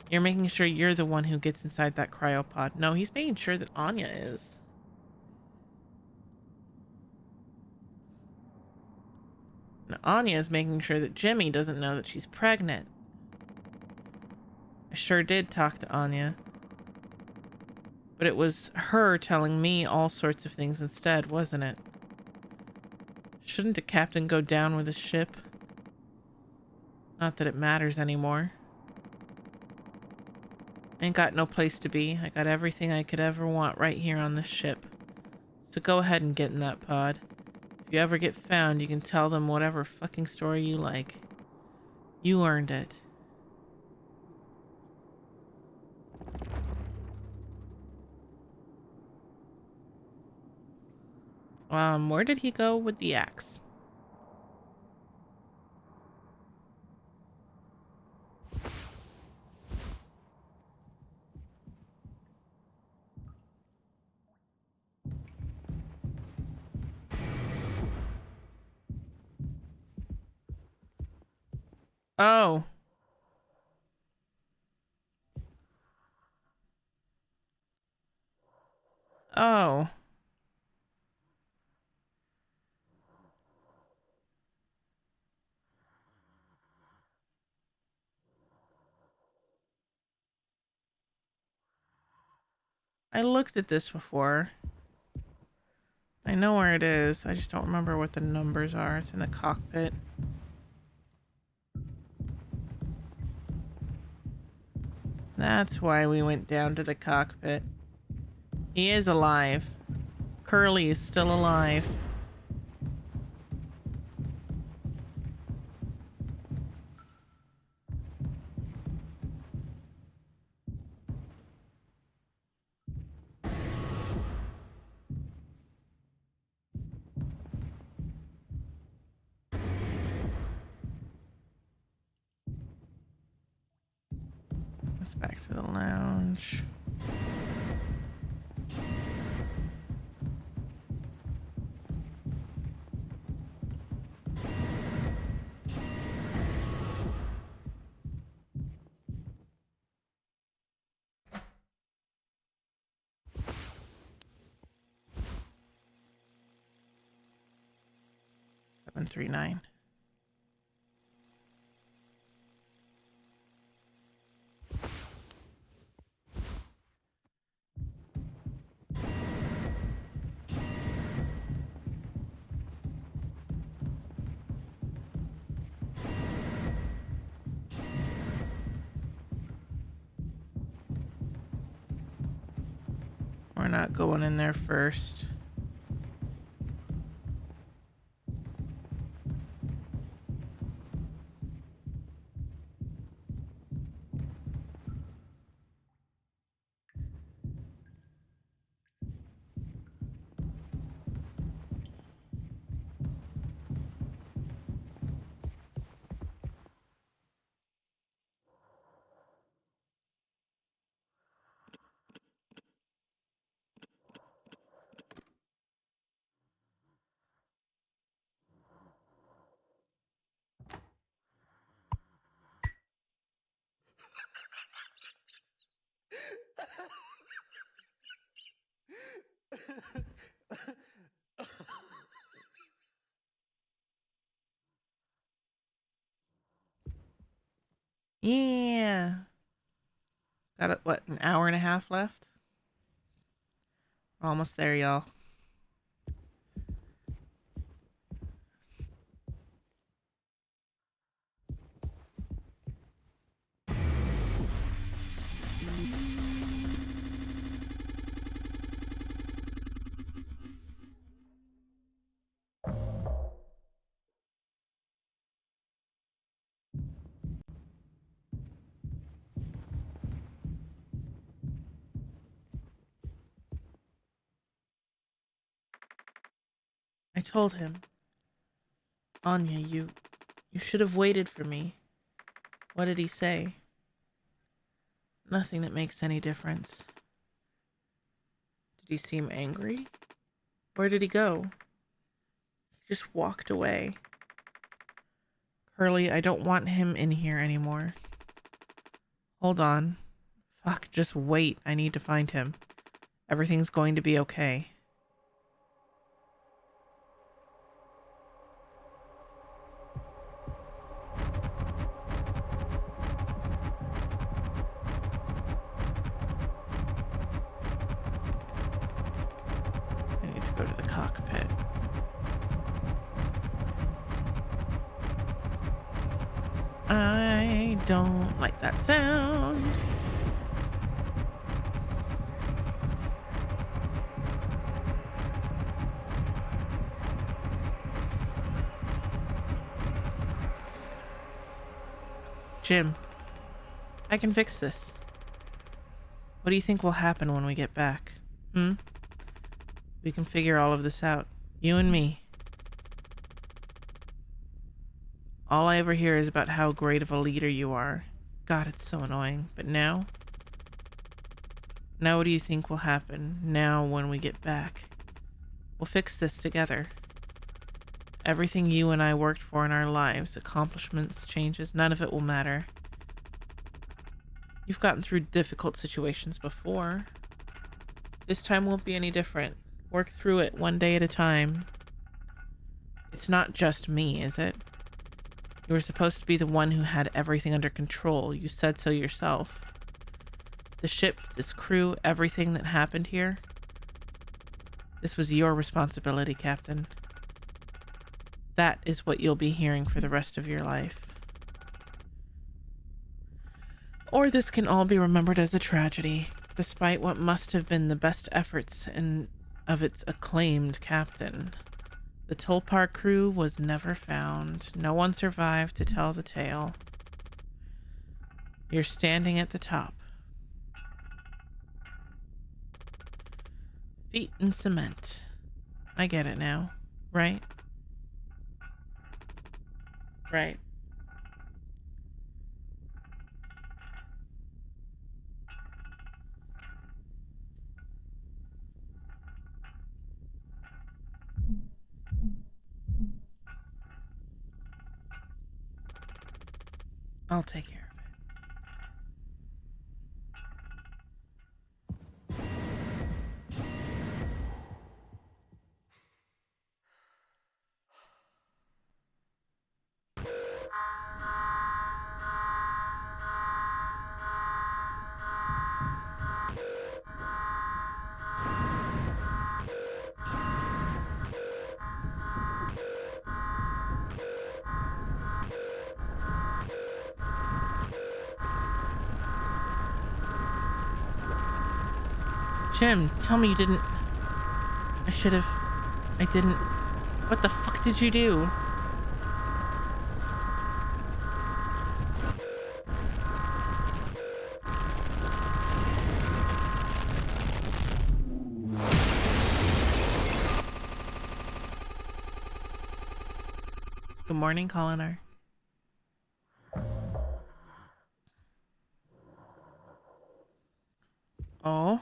You're making sure you're the one who gets inside that cryopod. No, he's making sure that Anya is. And Anya is making sure that Jimmy doesn't know that she's pregnant. I sure did talk to Anya. But it was her telling me all sorts of things instead, wasn't it? Shouldn't the captain go down with his ship? Not that it matters anymore. I ain't got no place to be. I got everything I could ever want right here on this ship. So go ahead and get in that pod. If you ever get found, you can tell them whatever fucking story you like. You earned it. Where did he go with the axe? Oh. Oh. I looked at this before. I know where it is. I just don't remember what the numbers are. It's in the cockpit. That's why we went down to the cockpit. He is alive. Curly is still alive. Let's back to the lounge. Seven 39. We're not going in there first. Yeah. Got it, what, an hour and a half left? We're almost there, y'all. I told him, Anya, you should have waited for me. What did he say? Nothing that makes any difference. Did he seem angry? Where did he go? He just walked away. Curly, I don't want him in here anymore. Hold on. Fuck, just wait. I need to find him. Everything's going to be okay. I need to go to the cockpit. I don't like that sound. Jim, I can fix this. What do you think will happen when we get back? We can figure all of this out. You and me. All I ever hear is about how great of a leader you are. God, it's so annoying. But now? Now what do you think will happen now when we get back? We'll fix this together. Everything you and I worked for in our lives, accomplishments, changes, none of it will matter. You've gotten through difficult situations before. This time won't be any different. Work through it one day at a time. It's not just me, is it? You were supposed to be the one who had everything under control. You said so yourself. The ship, this crew, everything that happened here. This was your responsibility, Captain. That is what you'll be hearing for the rest of your life. Or this can all be remembered as a tragedy, despite what must have been the best efforts of its acclaimed captain. The Tulpar crew was never found. No one survived to tell the tale. You're standing at the top. Feet in cement. I get it now, right? Right. I'll take care of it. Jim, tell me you didn't... I didn't... What the fuck did you do? Good morning, Collinar. Oh.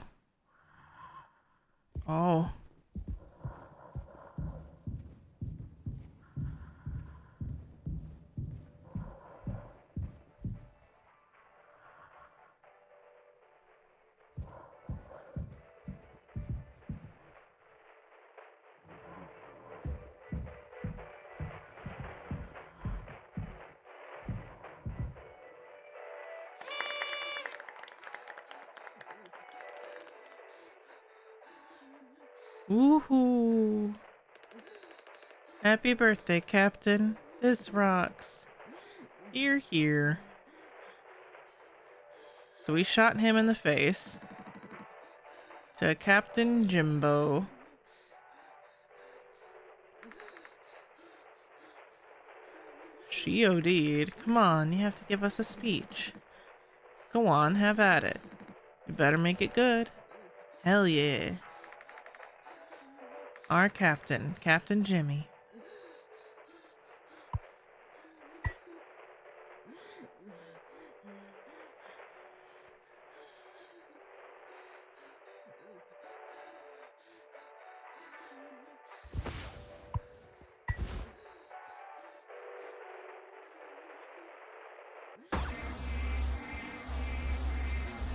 Oh. Woohoo! Happy birthday, Captain. This rocks. You're here. So we shot him in the face. To Captain Jimbo. She OD'd. Come on, you have to give us a speech. Go on, have at it. You better make it good. Hell yeah. Our captain, Captain Jimmy.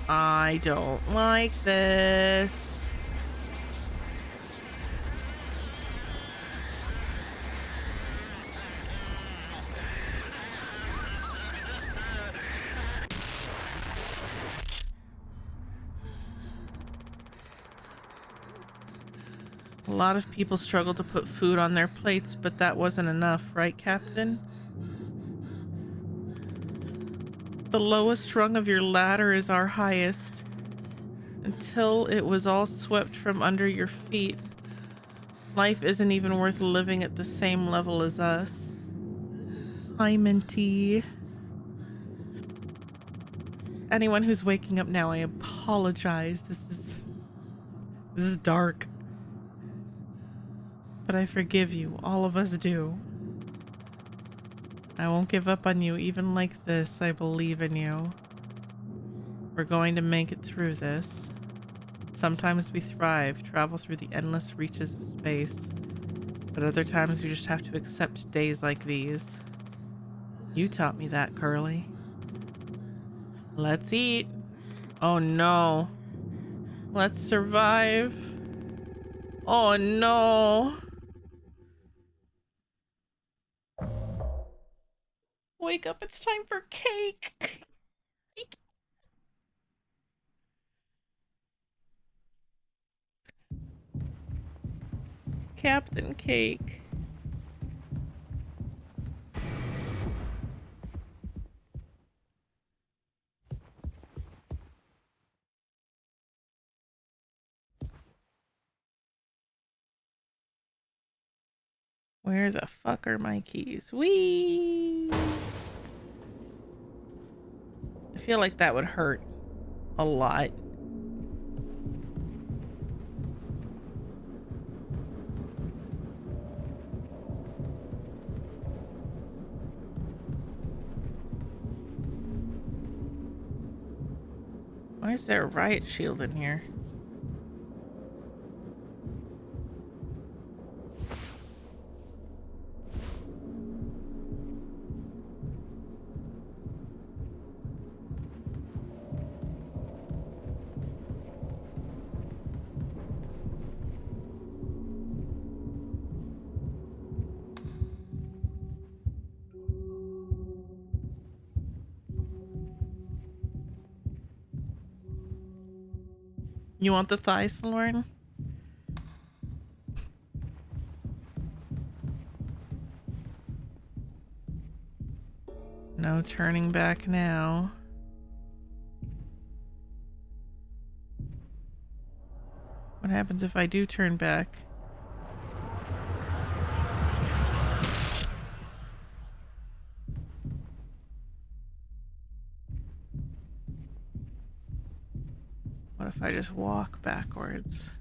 I don't like this. A lot of people struggle to put food on their plates, but that wasn't enough, right, Captain? The lowest rung of your ladder is our highest. Until it was all swept from under your feet, life isn't even worth living at the same level as us. Hi, Minty. Anyone who's waking up now, I apologize. This is dark. But I forgive you. All of us do. I won't give up on you even like this. I believe in you. We're going to make it through this. Sometimes we thrive, travel through the endless reaches of space. But other times you just have to accept days like these. You taught me that, Curly. Let's eat. Oh no. Let's survive. Oh no. Wake up, it's time for cake. Captain Cake. Where the fuck are my keys? Whee! I feel like that would hurt a lot. Why is there a riot shield in here? You want the thighs, Lauren? No turning back now. What happens if I do turn back? What if I just walk backwards?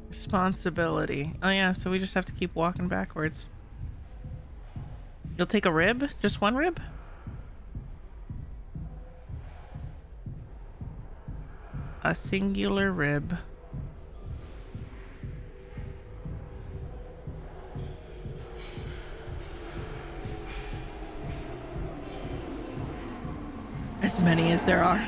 Responsibility. Oh yeah, so we just have to keep walking backwards. You'll take a rib? Just one rib? A singular rib. As many as there are.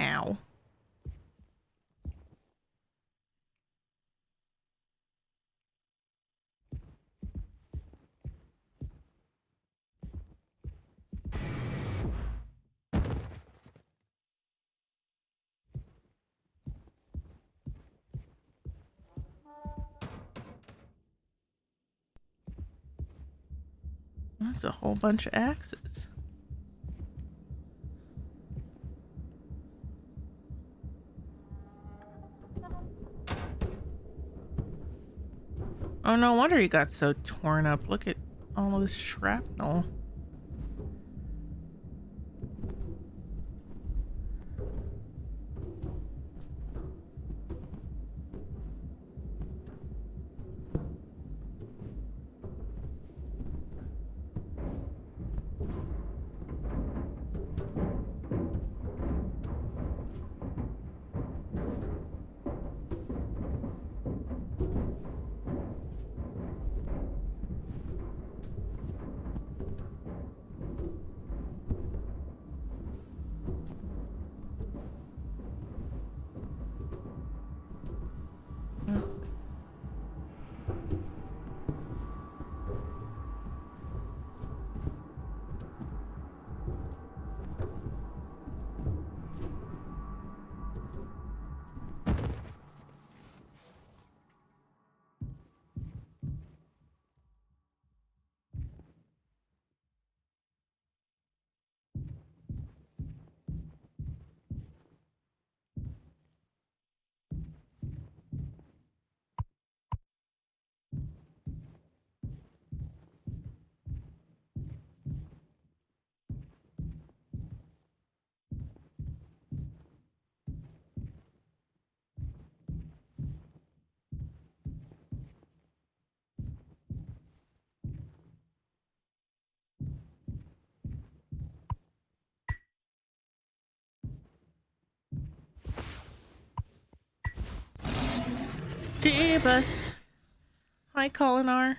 Ow. That's a whole bunch of axes. Oh, no wonder he got so torn up. Look at all of this shrapnel. Jeebus. Hi, Colinar.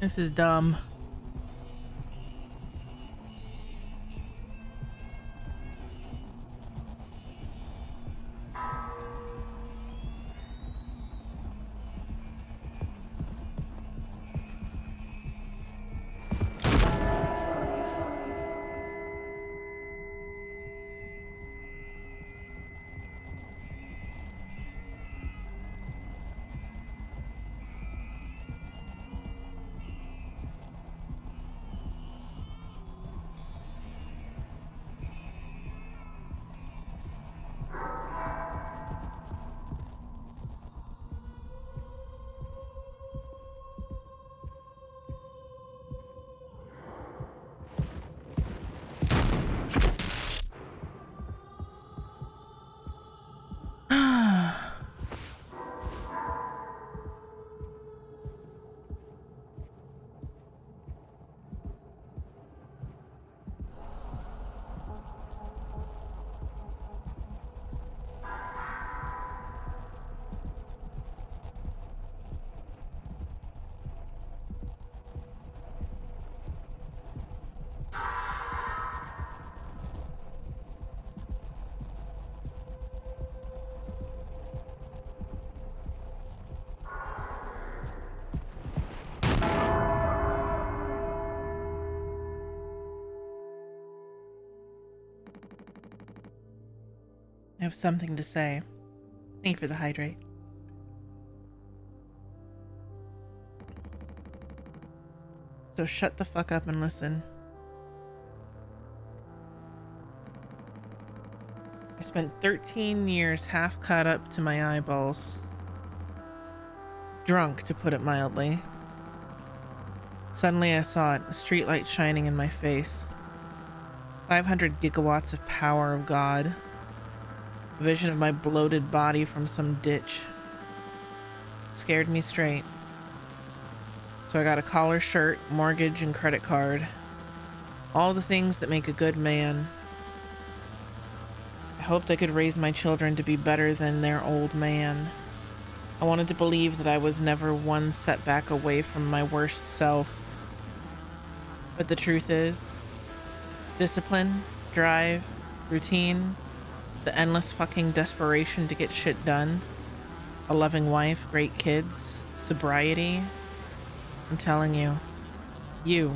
This is dumb. I have something to say. Thank you for the hydrate. So shut the fuck up and listen. I spent 13 years half caught up to my eyeballs. Drunk, to put it mildly. Suddenly I saw it, a streetlight shining in my face. 500 gigawatts of power of God. A vision of my bloated body from some ditch. It scared me straight. So I got a collar shirt, mortgage, and credit card. All the things that make a good man. I hoped I could raise my children to be better than their old man. I wanted to believe that I was never one setback away from my worst self. But the truth is, discipline, drive, routine, the endless fucking desperation to get shit done, a loving wife, great kids, sobriety. I'm telling you.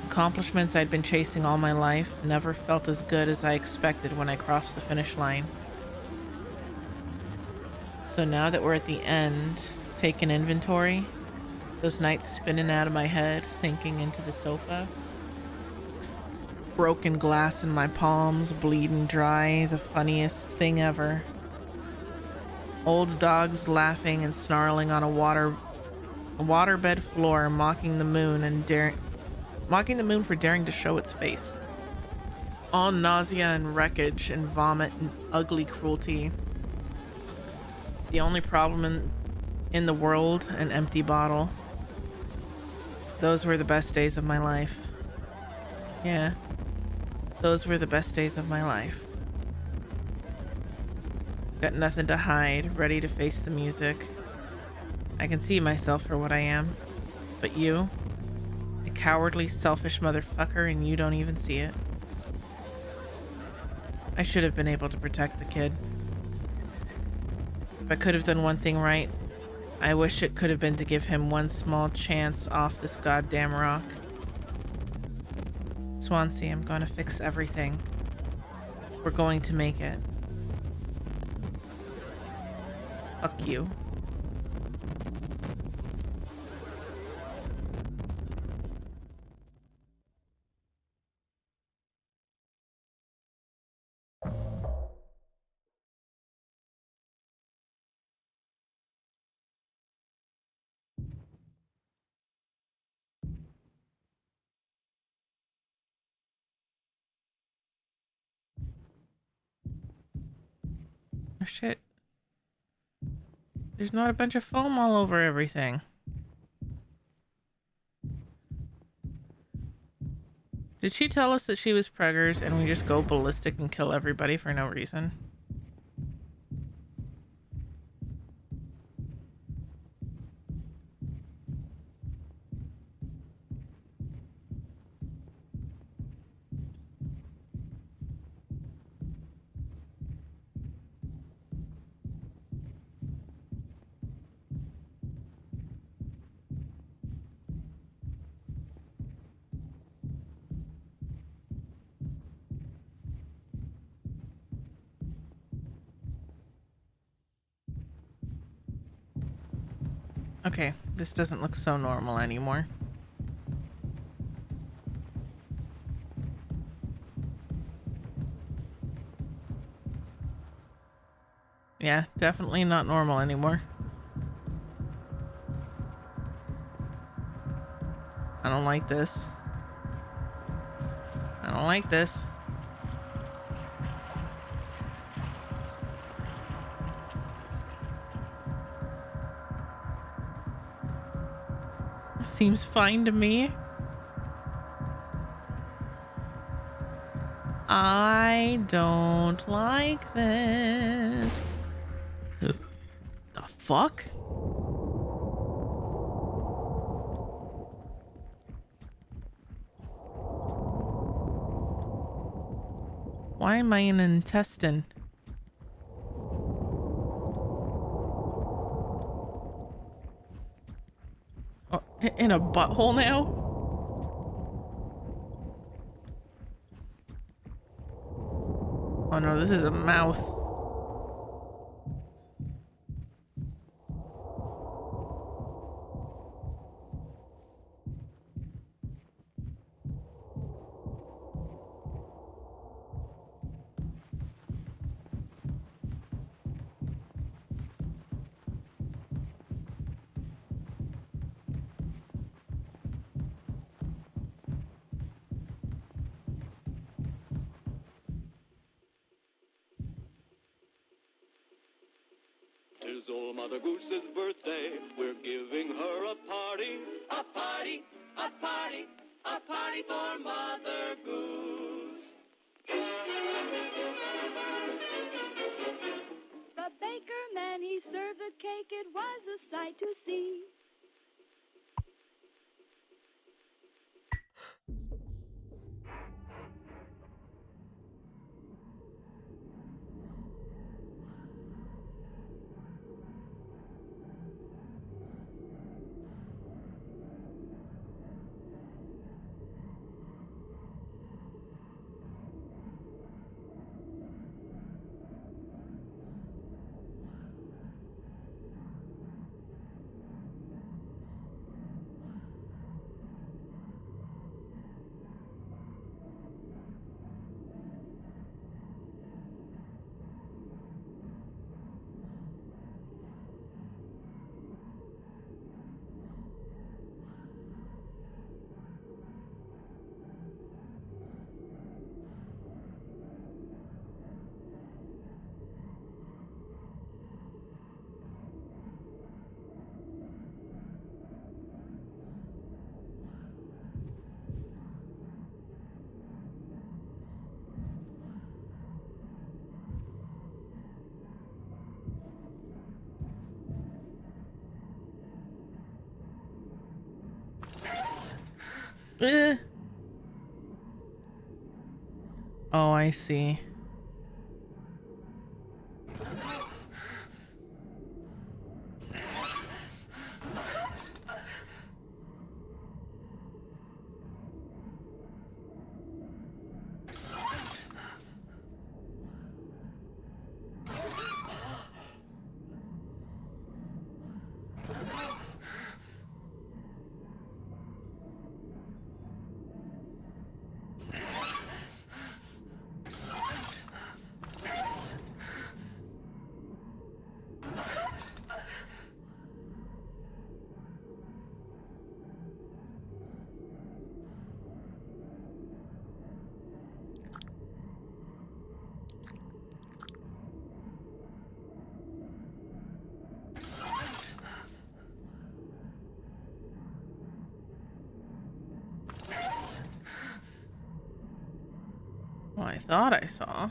Accomplishments I'd been chasing all my life never felt as good as I expected when I crossed the finish line. So now that we're at the end, taking inventory, those nights spinning out of my head, sinking into the sofa, broken glass in my palms, bleeding dry, the funniest thing ever. Old dogs laughing and snarling on a waterbed floor, mocking the moon for daring to show its face. All nausea and wreckage and vomit and ugly cruelty. The only problem in the world, an empty bottle. Those were the best days of my life. Yeah, those were the best days of my life. Got nothing to hide, ready to face the music. I can see myself for what I am. But you, a cowardly, selfish motherfucker, and you don't even see it. I should have been able to protect the kid. If I could have done one thing right, I wish it could have been to give him one small chance off this goddamn rock. Swansea, I'm gonna fix everything. We're going to make it. Fuck you. Oh shit. There's not a bunch of foam all over everything. Did she tell us that she was preggers and we just go ballistic and kill everybody for no reason? Okay, this doesn't look so normal anymore. Yeah, definitely not normal anymore. I don't like this. I don't like this. Seems fine to me. I don't like this. The fuck? Why am I in an intestine? Oh, in a butthole now? Oh no, this is a mouth. Tis old Mother Goose's birthday, we're giving her a party. A party, a party, a party for Mother Goose. The baker man, he served the cake, it was a sight to see. Oh, I see. Well, I thought I saw.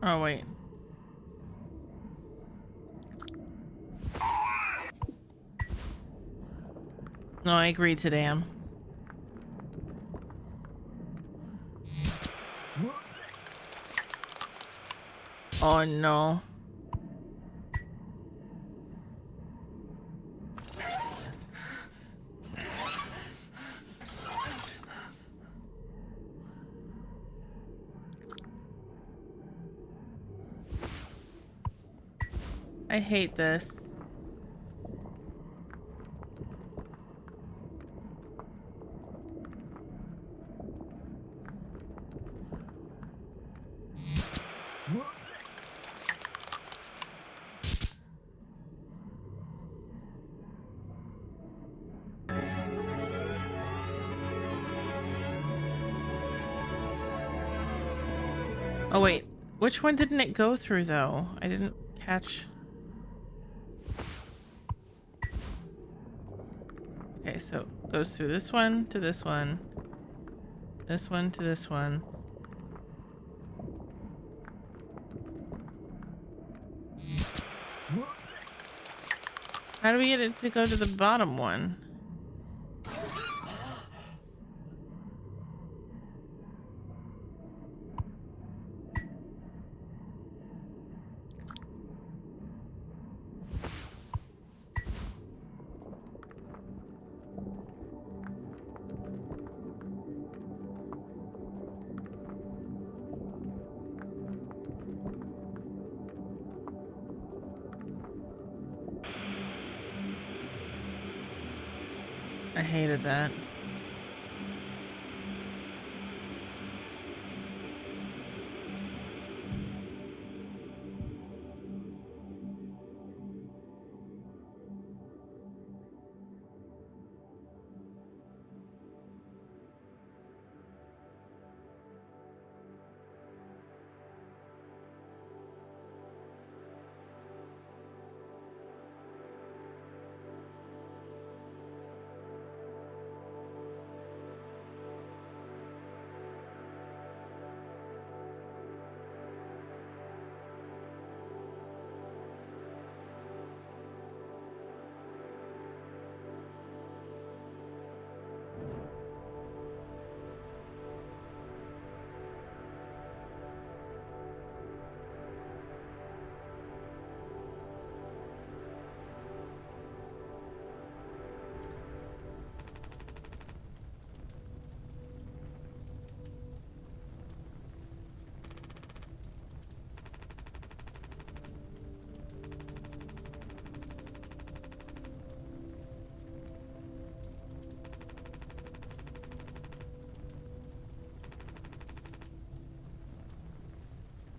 Oh, wait. No, I agree to damn. Oh no. I hate this. Oh wait, which one didn't it go through though? I didn't catch. Okay, so it goes through this one to this one to this one. How do we get it to go to the bottom one? I hated that.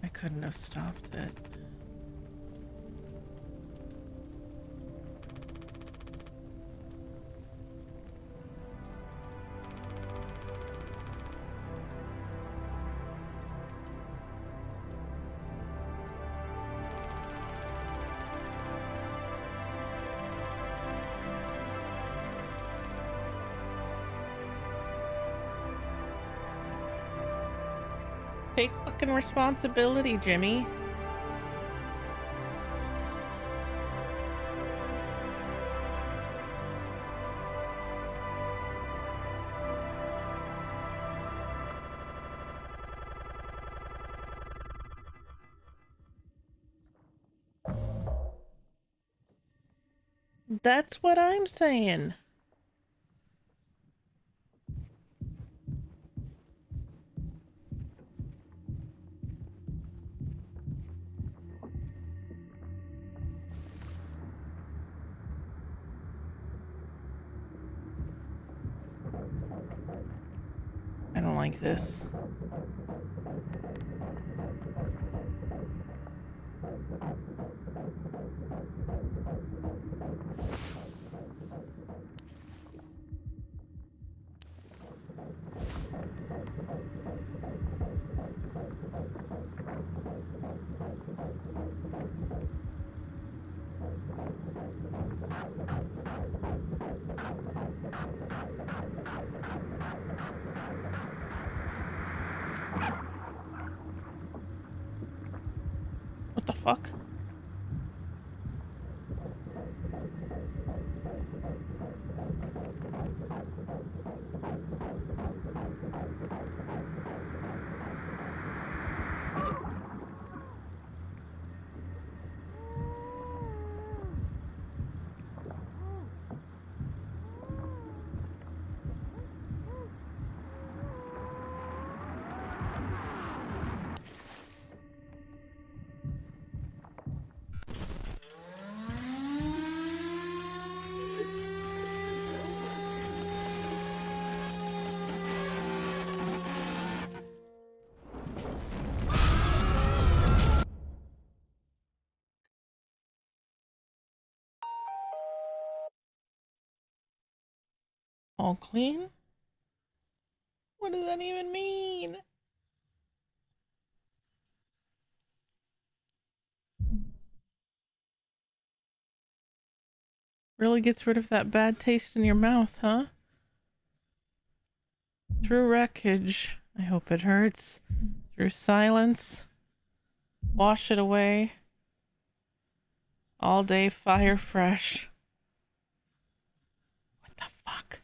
I couldn't have stopped it. Take fucking responsibility, Jimmy. That's what I'm saying. I don't like this. What the fuck? All clean? What does that even mean? Really gets rid of that bad taste in your mouth, huh? Through wreckage. I hope it hurts. Through silence. Wash it away. All day fire fresh. What the fuck?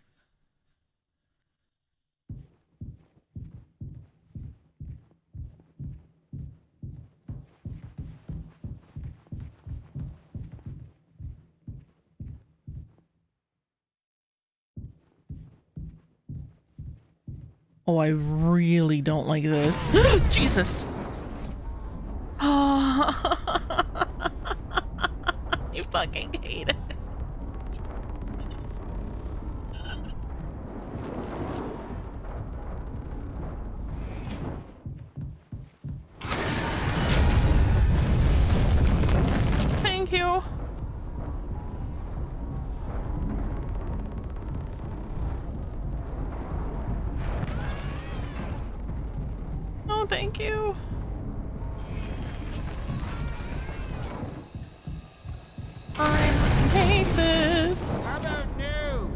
Oh, I really don't like this. Jesus! Oh, you fucking hate it. Thank you. Oh, thank you. I hate this. How about new?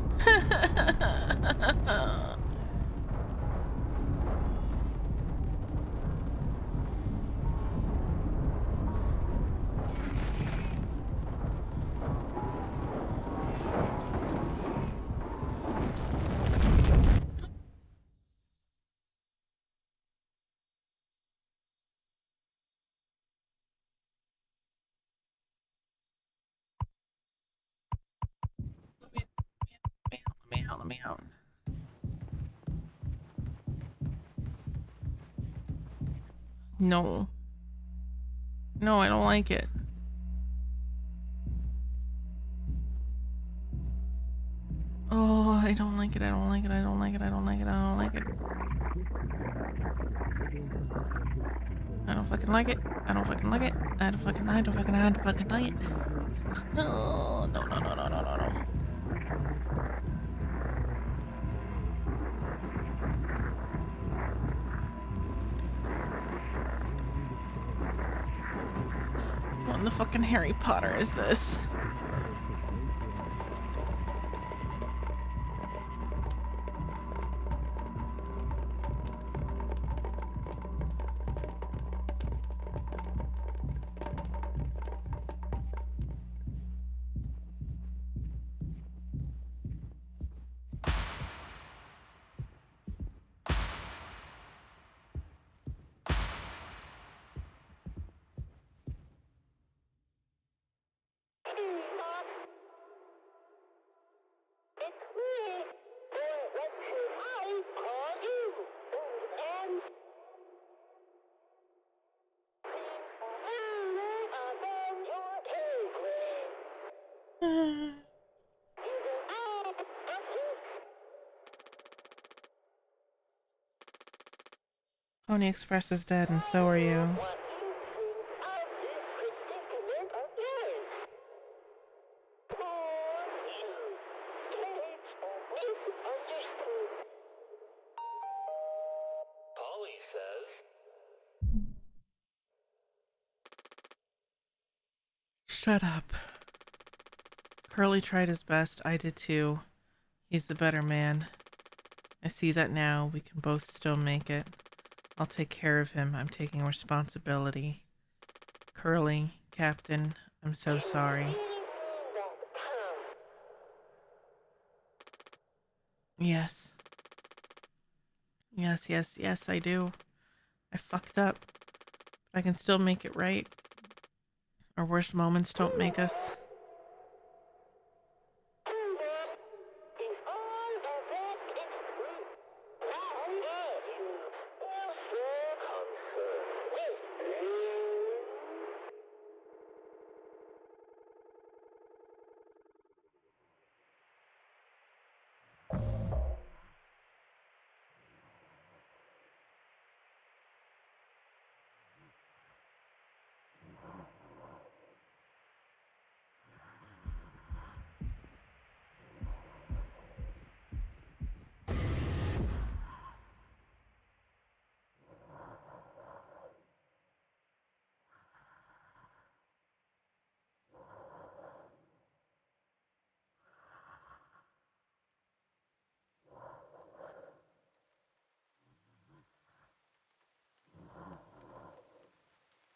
Let me out. No. No, I don't like it. Oh, I don't like it. I don't like it. I don't like it. I don't like it. I don't like it. I don't fucking like it. I don't fucking like it. I don't fucking like it. Oh, no, no, no, no, no, no, no. What in the fucking Harry Potter is this? Pony Express is dead, and so are you. Polly says, Shut up. Curly tried his best. I did too. He's the better man. I see that now. We can both still make it. I'll take care of him. I'm taking responsibility. Curly, Captain, I'm so sorry. Yes. Yes, yes, yes, I do. I fucked up. But I can still make it right. Our worst moments don't make us.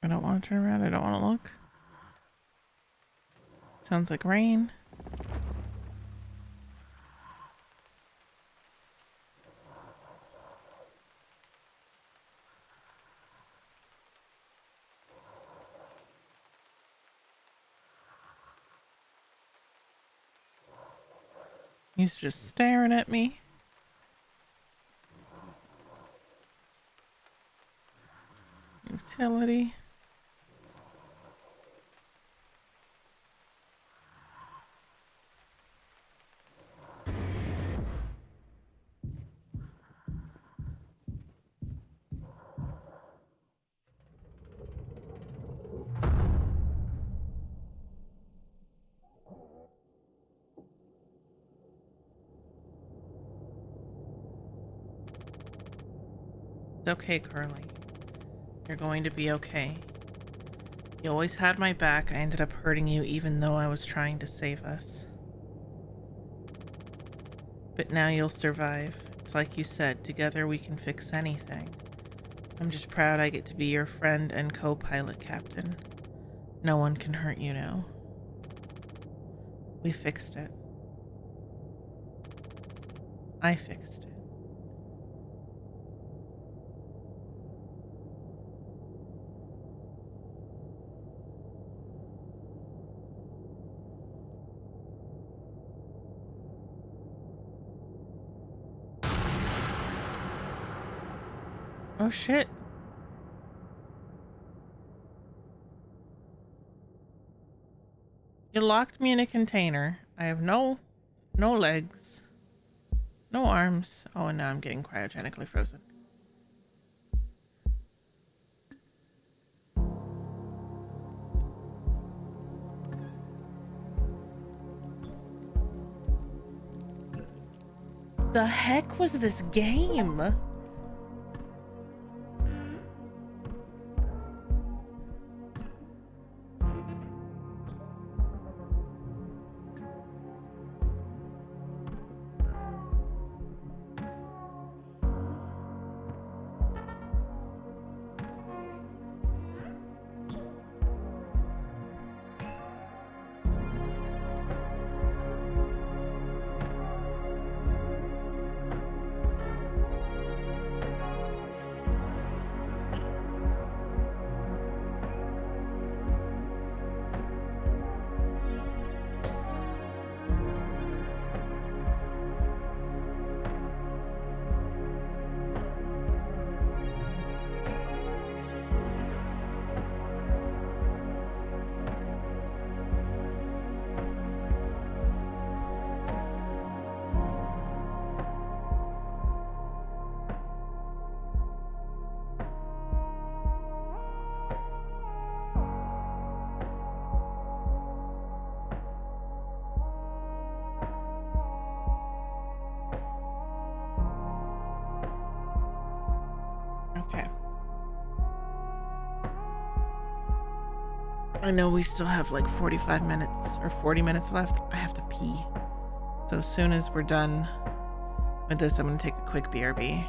I don't want to turn around. I don't want to look. Sounds like rain. He's just staring at me. Utility. It's okay, Carly. You're going to be okay. You always had my back. I ended up hurting you even though I was trying to save us. But now you'll survive. It's like you said, together we can fix anything. I'm just proud I get to be your friend and co-pilot, Captain. No one can hurt you now. We fixed it. I fixed it. Oh shit. You locked me in a container. I have no legs. No arms. Oh, and now I'm getting cryogenically frozen. The heck was this game? Okay. I know we still have like 45 minutes or 40 minutes left. I have to pee. So as soon as we're done with this, I'm going to take a quick BRB.